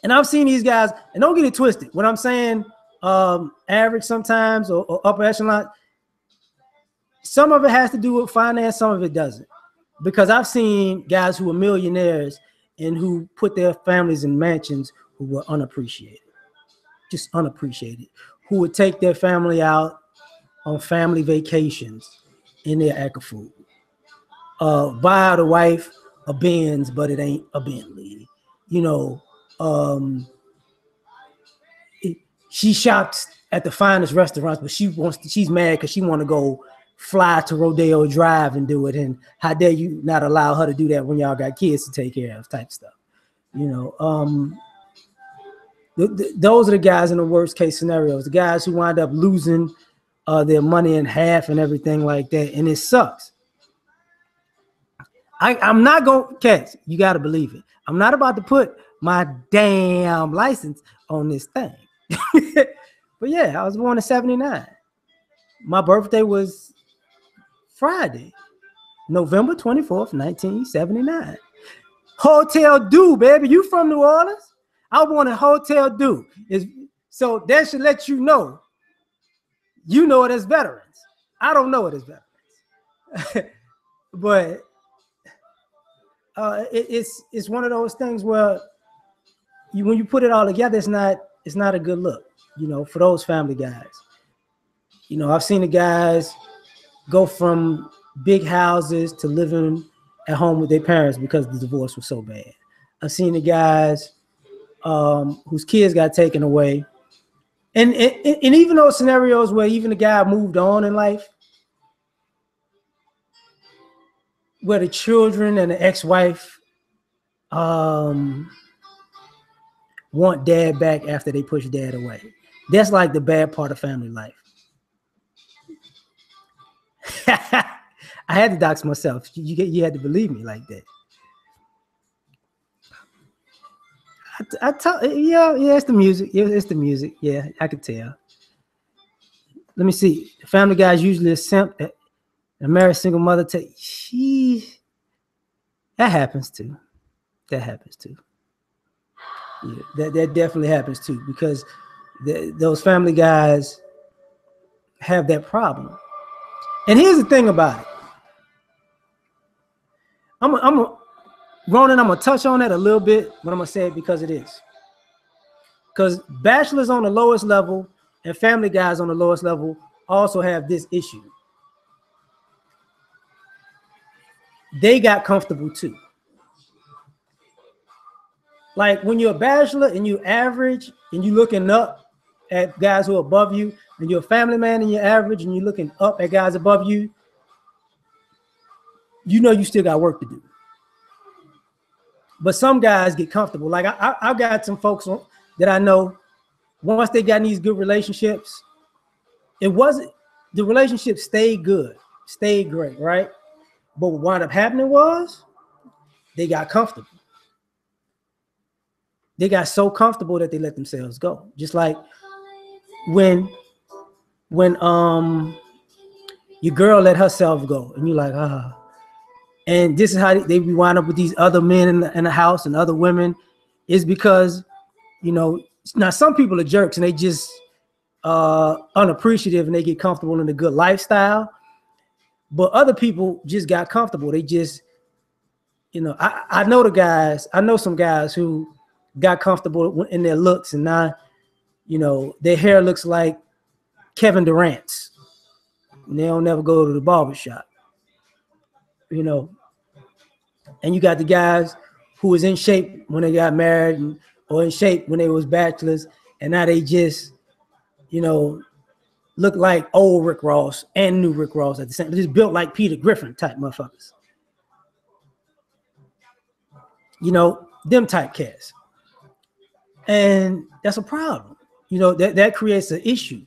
and I've seen these guys, and don't get it twisted. When I'm saying average sometimes or upper echelon, some of it has to do with finance, some of it doesn't. Because I've seen guys who are millionaires and who put their families in mansions who were unappreciated, just unappreciated, who would take their family out on family vacations in their acre food. Buy the wife a Benz, but it ain't a Bentley. You know, she shops at the finest restaurants, but she's mad because she want to go fly to Rodeo Drive and do it. And how dare you not allow her to do that when y'all got kids to take care of, type stuff. You know, those are the guys in the worst case scenarios, the guys who wind up losing their money in half and everything like that. And it sucks. I'm not going to catch. You got to believe it. I'm not about to put my damn license on this thing. But yeah, I was born in 79. My birthday was Friday, November 24th, 1979. Hotel Du, baby. You from New Orleans? I was born in Hotel Du. So that should let you know it as veterans. I don't know it as veterans. But it's one of those things where when you put it all together, it's not a good look, you know, for those family guys. You know, I've seen the guys go from big houses to living at home with their parents because the divorce was so bad. I've seen the guys whose kids got taken away. And even those scenarios where even the guy moved on in life, where the children and the ex-wife want dad back after they push dad away. That's like the bad part of family life. I had to dox myself. You had to believe me like that. It's the music. Yeah, it's the music. Yeah, I could tell. Let me see. Family Guy's usually a simp. A married single mother that happens too. That happens too. Yeah, that definitely happens too, because those family guys have that problem. And here's the thing about it. Ronan, I'm gonna touch on that a little bit, but I'm gonna say it because it is. Because bachelors on the lowest level and family guys on the lowest level also have this issue. They got comfortable too. Like when you're a bachelor and you average and you looking up at guys who are above you, and you're a family man and you're average and you're looking up at guys above you, you know you still got work to do. But some guys get comfortable. Like I've got some folks that I know, once they got in these good relationships, the relationship stayed good, stayed great, right? But what wound up happening was they got comfortable. They got so comfortable that they let themselves go. Just like when when your girl let herself go, and you're like, ah. And this is how they wind up with these other men in the house and other women, is because, you know, now some people are jerks and they just unappreciative and they get comfortable in a good lifestyle. But other people just got comfortable. They just, you know, I know the guys, I know some guys who got comfortable in their looks, and now, you know, their hair looks like Kevin Durant's. And they don't never go to the barbershop, you know. And you got the guys who was in shape when they got married, or in shape when they was bachelors, and now they just, you know, look like old Rick Ross and new Rick Ross at the same. Just built like Peter Griffin type motherfuckers. You know, them type cats. And that's a problem. You know, that creates an issue,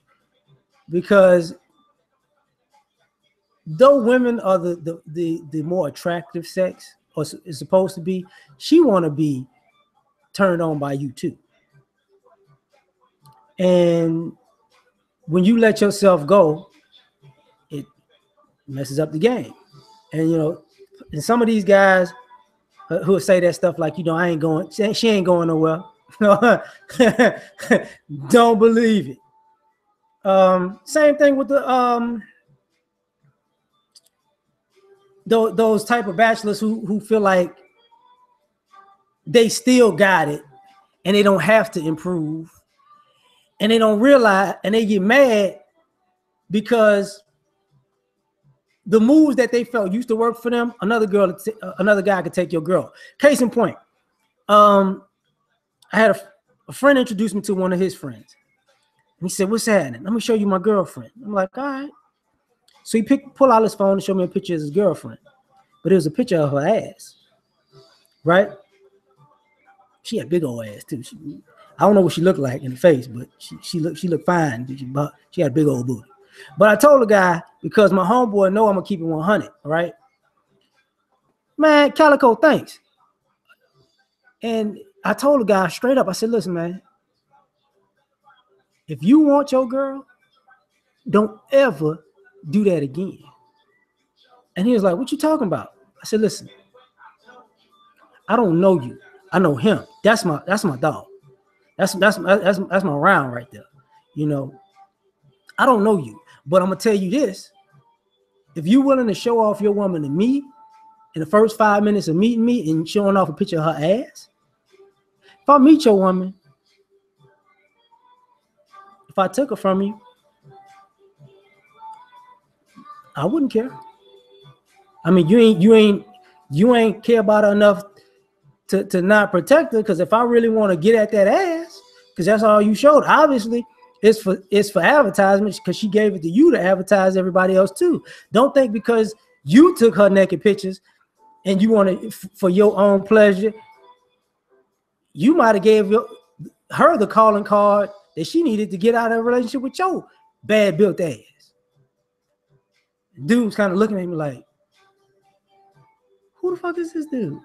because though women are the more attractive sex, or is supposed to be, she want to be turned on by you too. And when you let yourself go, it messes up the game. And, you know, and some of these guys who will say that stuff like, you know, I ain't going, she ain't going nowhere. Don't believe it. Same thing with the those type of bachelors who feel like they still got it and they don't have to improve, and they don't realize, and they get mad because the moves that they felt used to work for them, another guy could take your girl. Case in point, I had a friend introduce me to one of his friends. And he said, "What's happening? Let me show you my girlfriend." I'm like, "All right." So he pull out his phone and show me a picture of his girlfriend, but it was a picture of her ass, right? She had big old ass too. I don't know what she looked like in the face, but she looked fine. She had a big old booty. But I told the guy, because my homeboy know I'm gonna keep it 100, all right? Man, Calico, thanks. And I told the guy straight up, I said, "Listen, man, if you want your girl, don't ever do that again." And he was like, "What you talking about?" I said, "Listen, I don't know you. I know him. That's my dog. That's my round right there. You know, I don't know you, but I'm gonna tell you this: if you're willing to show off your woman to me in the first 5 minutes of meeting me and showing off a picture of her ass, if I meet your woman, if I took her from you, I wouldn't care. I mean, you ain't care about her enough to not protect her. Because if I really want to get at that ass, because that's all you showed, obviously it's for advertisement, because she gave it to you to advertise everybody else too. Don't think because you took her naked pictures and you want it for your own pleasure, you might have gave her the calling card that she needed to get out of a relationship with your bad built ass. Dude's kind of looking at me like, who the fuck is this dude?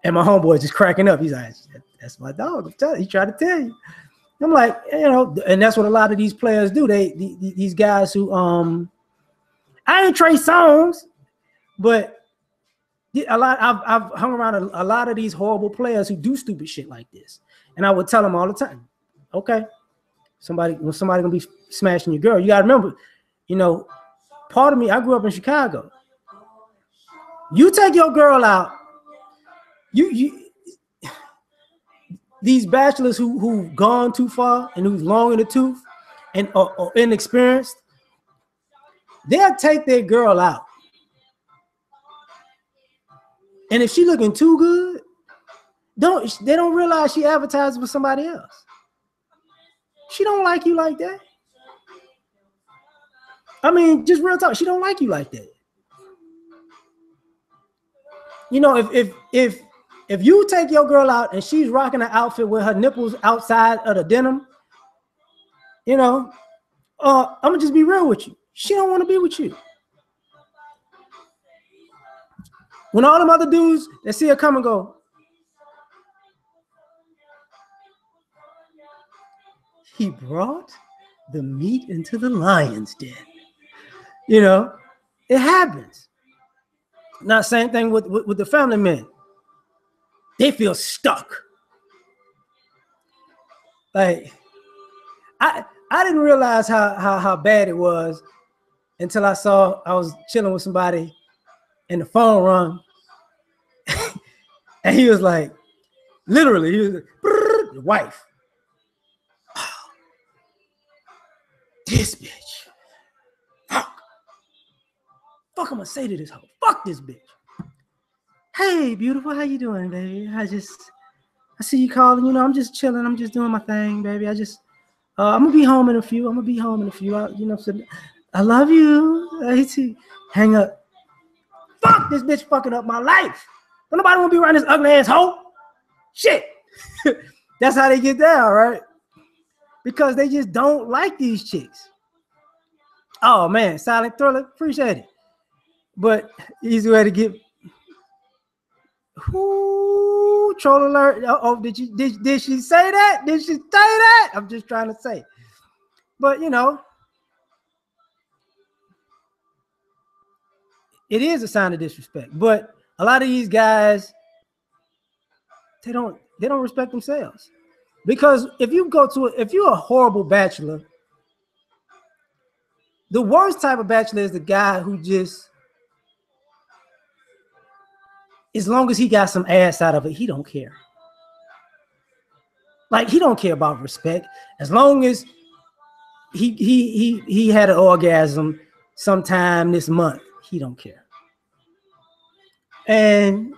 And my homeboy just cracking up. He's like, "That's my dog. I'm telling you, he tried to tell you." I'm like, you know, and that's what a lot of these players do. These guys who I ain't Trey Songz, but I've hung around a lot of these horrible players who do stupid shit like this. And I would tell them all the time, okay, when somebody gonna be smashing your girl, you gotta remember, you know, part of me, I grew up in Chicago. You take your girl out, you these bachelors who've gone too far and who's long in the tooth and or inexperienced, they'll take their girl out. And if she looking too good, they don't realize she advertised with somebody else. She don't like you like that. I mean, just real talk. She don't like you like that. You know, if you take your girl out and she's rocking an outfit with her nipples outside of the denim, you know, I'm gonna just be real with you. She don't want to be with you. When all them other dudes that see her come and go, he brought the meat into the lion's den. You know, it happens. Now, same thing with the family men. They feel stuck. Like, I didn't realize how bad it was until I was chilling with somebody and the phone rung. And he was like, literally, he was like, your wife. This bitch. Fuck. I'm gonna say to this hoe. Fuck this bitch. Hey, beautiful, how you doing, baby? I see you calling. You know, I'm just chilling. I'm just doing my thing, baby. I'm gonna be home in a few. I love you. I hate to hang up. Fuck this bitch fucking up my life. Don't nobody want to be around this ugly ass hoe. Shit. That's how they get down, right? Because they just don't like these chicks. Oh man, silent thriller, appreciate it. But easy way to get troll alert. Oh, did she say that? Did she say that? I'm just trying to say. But you know, it is a sign of disrespect. But a lot of these guys, they don't respect themselves. Because if you're a horrible bachelor, the worst type of bachelor is the guy who just, as long as he got some ass out of it, he don't care. Like, he don't care about respect. As long as he had an orgasm sometime this month, he don't care. And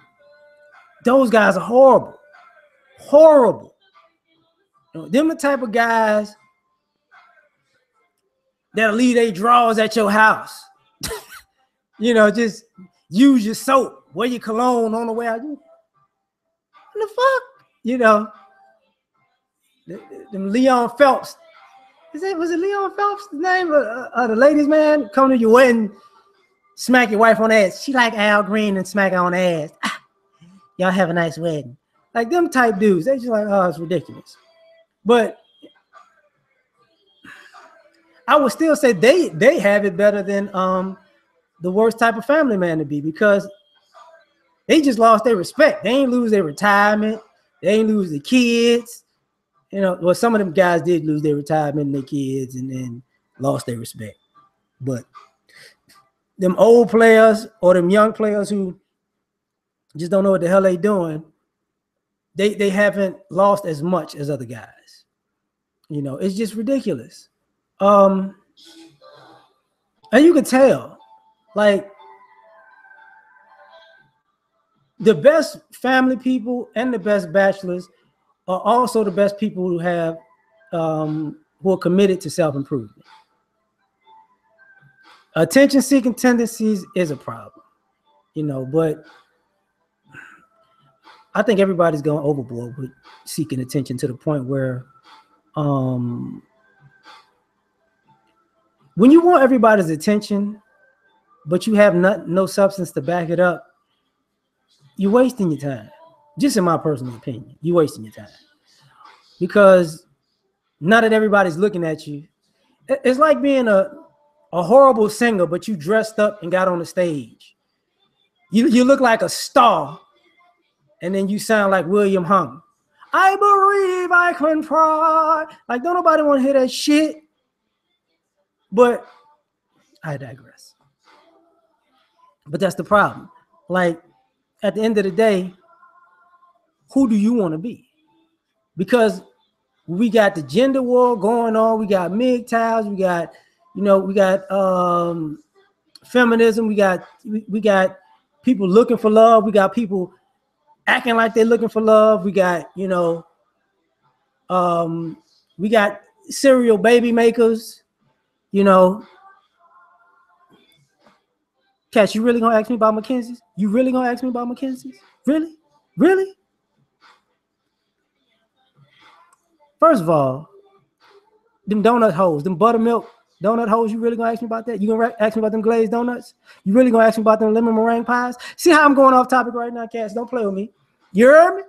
those guys are horrible. Horrible. You know, them the type of guys that'll leave their drawers at your house. You know, just use your soap, wear your cologne on the way out. What the fuck? You know, them Leon Phelps. Was it Leon Phelps, the name of the ladies, man? Come to your wedding, smack your wife on the ass. She like Al Green and smack her on the ass. Y'all have a nice wedding. Like them type dudes, they just like, oh, it's ridiculous. But I would still say they have it better than the worst type of family man to be, because they just lost their respect. They ain't lose their retirement. They ain't lose their kids. You know, well, some of them guys did lose their retirement and their kids and then lost their respect. But them old players or them young players who just don't know what the hell they doing, they haven't lost as much as other guys. You know, it's just ridiculous. And you can tell, like, the best family people and the best bachelors are also the best people who have who are committed to self-improvement. Attention-seeking tendencies is a problem, you know, but I think everybody's going overboard with seeking attention to the point where when you want everybody's attention, but you have no substance to back it up, you're wasting your time. Just in my personal opinion, you're wasting your time. Because not that everybody's looking at you. It's like being a horrible singer, but you dressed up and got on the stage. You look like a star, and then you sound like William Hung. I believe I can fly. Like, don't nobody want to hear that shit. But I digress. But that's the problem. Like, at the end of the day, who do you want to be? Because we got the gender war going on. We got MGTOWs. We got, feminism. We got people looking for love. We got people acting like they're looking for love. We got, we got serial baby makers. Cash, you really gonna ask me about Mackenzie's? You really gonna ask me about Mackenzie's? Really? Really? First of all, them donut hoes, them buttermilk donut hoes, you really gonna ask me about that? You gonna ask me about them glazed donuts? You really gonna ask me about them lemon meringue pies? See how I'm going off topic right now, Cash? Don't play with me. You heard me?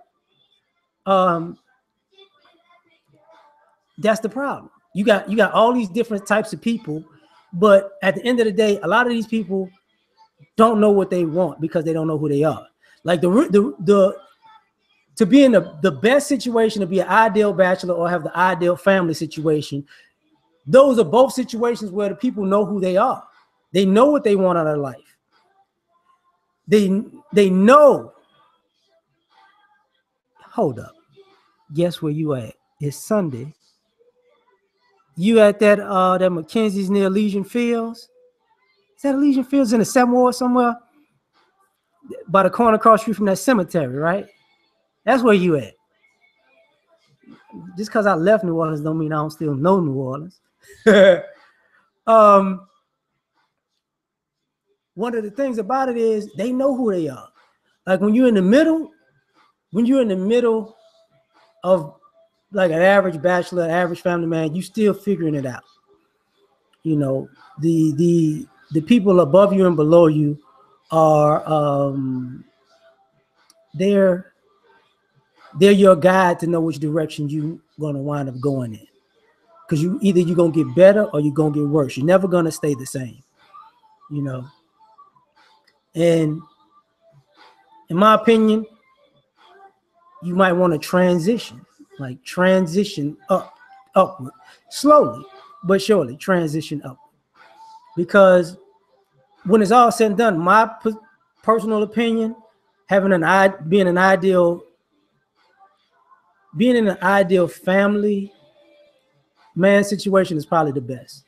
That's the problem. You got all these different types of people, but at the end of the day, a lot of these people don't know what they want because they don't know who they are. Like the to be in the best situation, to be an ideal bachelor or have the ideal family situation, those are both situations where the people know who they are. They know what they want out of life. They know. Hold up. Guess where you at? It's Sunday. You at that Mackenzie's near Elysian Fields? Is that Elysian Fields in the Seven Ward somewhere? By the corner across street from that cemetery, right? That's where you at. Just because I left New Orleans don't mean I don't still know New Orleans. One of the things about it is they know who they are. Like when you're in the middle of like an average bachelor, average family man, you still figuring it out. You know, the people above you and below you are they're your guide to know which direction you're gonna wind up going in. Because you're gonna get better or you're gonna get worse. You're never gonna stay the same, you know. And in my opinion, you might want to transition upward, slowly but surely transition up. Because when it's all said and done, my personal opinion, being in an ideal family man situation is probably the best,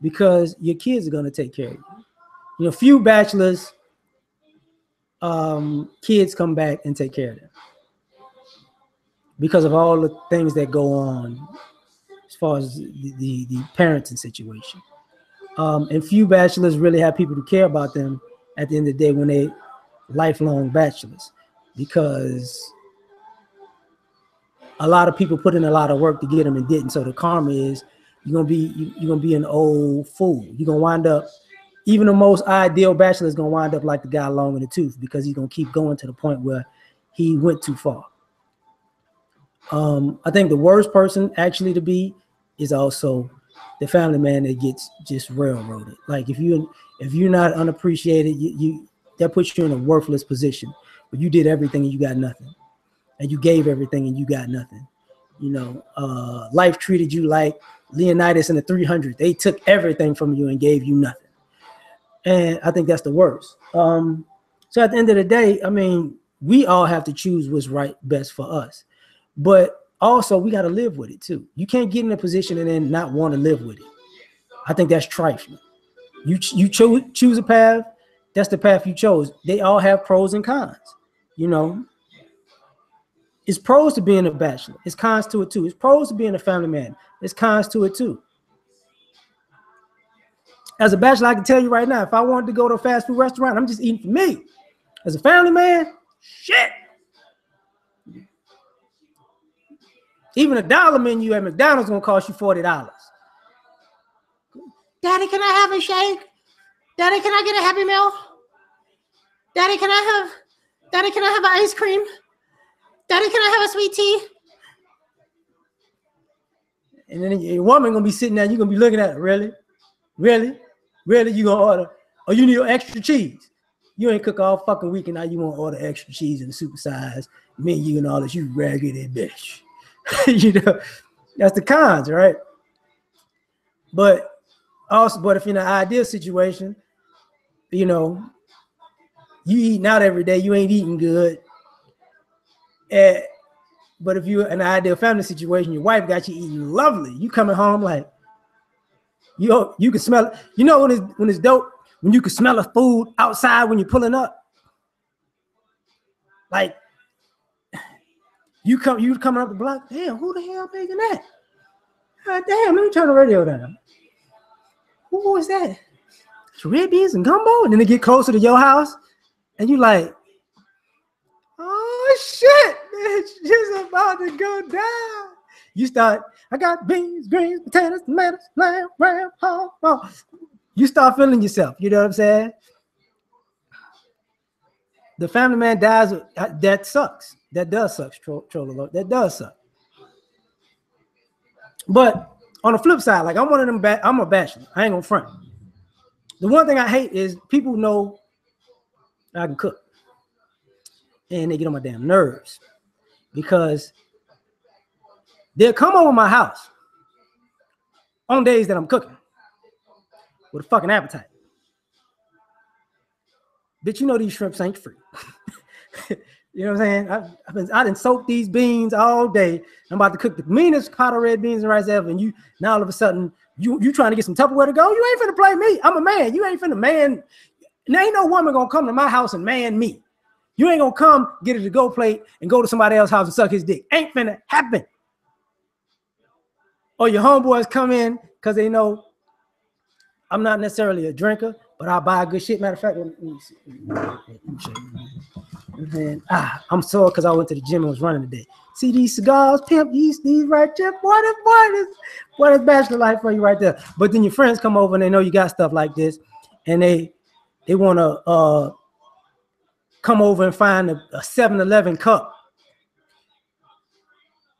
because your kids are going to take care of you. You know, few bachelors, kids come back and take care of them because of all the things that go on as far as the parenting situation. And few bachelors really have people to care about them at the end of the day when they lifelong bachelors, because a lot of people put in a lot of work to get them and didn't. So the karma is you're gonna be an old fool. You're gonna wind up, even the most ideal bachelor is gonna wind up like the guy long in the tooth, because he's gonna keep going to the point where he went too far. I think the worst person actually to be is also the family man that gets just railroaded. Like if you're not unappreciated, that puts you in a worthless position. But you did everything and you got nothing, and you gave everything and you got nothing. You know, life treated you like Leonidas in the 300. They took everything from you and gave you nothing. And I think that's the worst. So at the end of the day, I mean, we all have to choose what's right, best for us. But also, we got to live with it too. You can't get in a position and then not want to live with it. I think that's trifling. You choose a path. That's the path you chose. They all have pros and cons. You know, it's pros to being a bachelor. It's cons to it too. It's pros to being a family man. It's cons to it too. As a bachelor, I can tell you right now, if I wanted to go to a fast food restaurant, I'm just eating for me. As a family man, shit. Even a dollar menu at McDonald's gonna cost you $40. Daddy, can I have a shake? Daddy, can I get a Happy Meal? Daddy, can I have an ice cream? Daddy, can I have a sweet tea? And then your woman gonna be sitting there, you're gonna be looking at her, really? You gonna order? Oh, you need extra cheese. You ain't cook all fucking week and now you want to order extra cheese and a supersized menu and all this, you raggedy bitch. You know, that's the cons, right? But if you're in an ideal situation, you know, you eating out every day, you ain't eating good. But if you're in an ideal family situation, your wife got you eating lovely. You coming home like, you can smell it. You know when it's dope, when you can smell the food outside when you're pulling up. Like you coming up the block, damn, who the hell making that? God damn, let me turn the radio down. Who is that? It's red beans and gumbo, and then they get closer to your house, and you like, oh shit, it's just about to go down. You start, I got beans, greens, potatoes, tomatoes, lamb, ram, oh. You start feeling yourself. You know what I'm saying? The family man dies. That sucks. That does suck. Troll alert. That does suck. But On the flip side, like I'm one of them. I'm a bachelor. I ain't gonna front. The one thing I hate is people know I can cook, and they get on my damn nerves because they'll come over my house on days that I'm cooking with a fucking appetite. Bitch, you know these shrimps ain't free. You know what I'm saying? I done soaked these beans all day. I'm about to cook the meanest pot of red beans and rice ever, and you now all of a sudden you trying to get some Tupperware to go. You ain't finna play me. I'm a man. You ain't finna man. And there ain't no woman gonna come to my house and man me. You ain't gonna come get a to-go plate and go to somebody else's house and suck his dick. Ain't finna happen. Or your homeboys come in because they know I'm not necessarily a drinker, but I'll buy good shit. Matter of fact, let me see. And I'm sore because I went to the gym and was running today. See these cigars, pimp, these right there. What is bachelor life for you right there? But then your friends come over and they know you got stuff like this, and they want to come over and find a 7-Eleven cup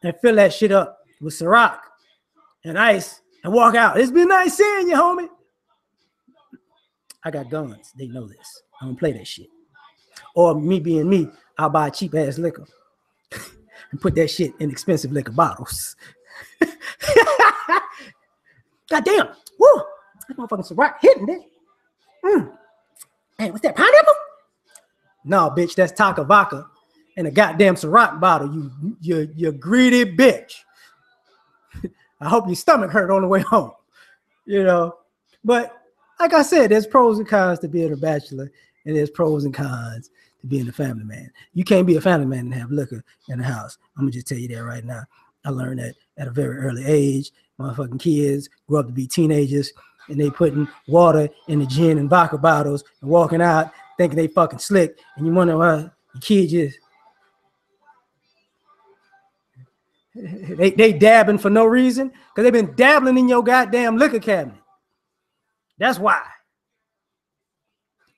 and fill that shit up with Ciroc and ice and walk out. It's been nice seeing you, homie. I got guns. They know this. I don't play that shit. Or me being me, I'll buy cheap ass liquor and put that shit in expensive liquor bottles. God damn. Woo. That motherfucking Ciroc hitting that. Hey, what's that, pineapple? No, bitch, that's Taka Vodka and a goddamn Ciroc bottle. You greedy bitch. I hope your stomach hurt on the way home. You know, but like I said, there's pros and cons to being a bachelor, and there's pros and cons to being a family man. You can't be a family man and have liquor in the house. I'm gonna just tell you that right now. I learned that at a very early age. Motherfucking kids grew up to be teenagers, and they putting water in the gin and vodka bottles and walking out thinking they fucking slick, and you wonder why the kid just they dabbing for no reason because they've been dabbling in your goddamn liquor cabinet. That's why.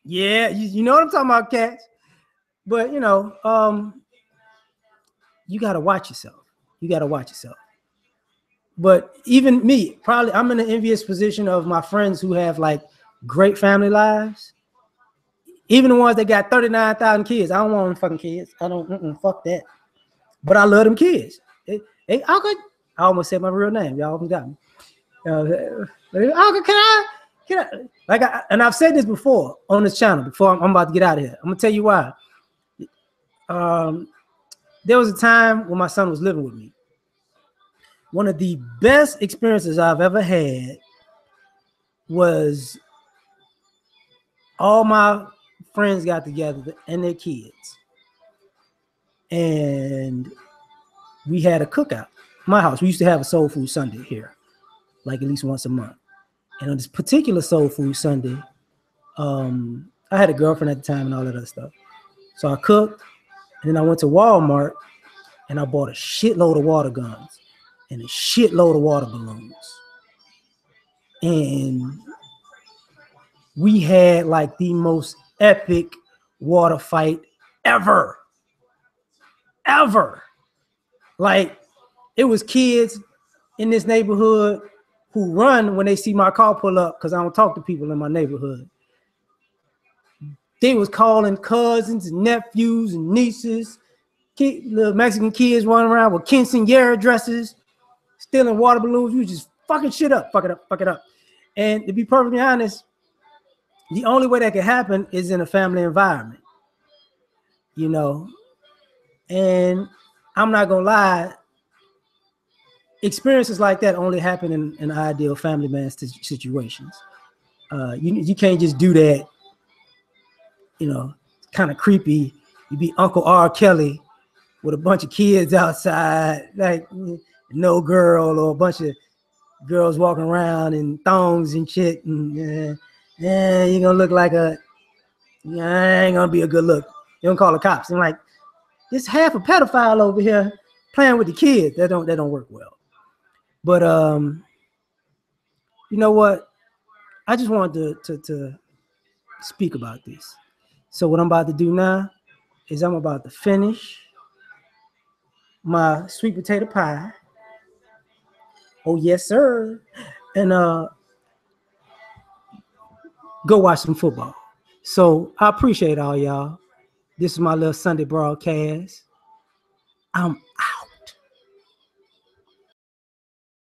Yeah, you know what I'm talking about, cats. But you know, you gotta watch yourself. You gotta watch yourself. But even me, probably I'm in an envious position of my friends who have like great family lives. Even the ones that got 39,000 kids. I don't want them fucking kids. I don't fuck that. But I love them kids. I almost said my real name. Y'all almost got me. Can I? Like, and I've said this before on this channel. Before I'm about to get out of here, I'm gonna tell you why. There was a time when my son was living with me. One of the best experiences I've ever had was all my friends got together and their kids, and we had a cookout. My house, we used to have a soul food Sunday here, like at least once a month. And on this particular soul food Sunday, I had a girlfriend at the time and all that other stuff. So I cooked, and then I went to Walmart and I bought a shitload of water guns and a shitload of water balloons. And we had like the most epic water fight ever. Like, it was kids in this neighborhood who run when they see my car pull up because I don't talk to people in my neighborhood. They was calling cousins and nephews and nieces. The Mexican kids running around with quinceañera dresses, stealing water balloons. You just fucking shit up, fuck it up. And to be perfectly honest, the only way that can happen is in a family environment, you know. And I'm not gonna lie, experiences like that only happen in ideal family man situations. You can't just do that, you know. It's kind of creepy. You be Uncle R. Kelly with a bunch of kids outside, like no girl or a bunch of girls walking around in thongs and shit, and you're gonna look like ain't gonna be a good look. You don't call the cops. I'm like, this half a pedophile over here playing with the kids. That don't work well. But you know what? I just wanted to speak about this. So what I'm about to do now is I'm about to finish my sweet potato pie, Oh yes, sir. And go watch some football. So I appreciate all y'all. This is my little Sunday broadcast. I'm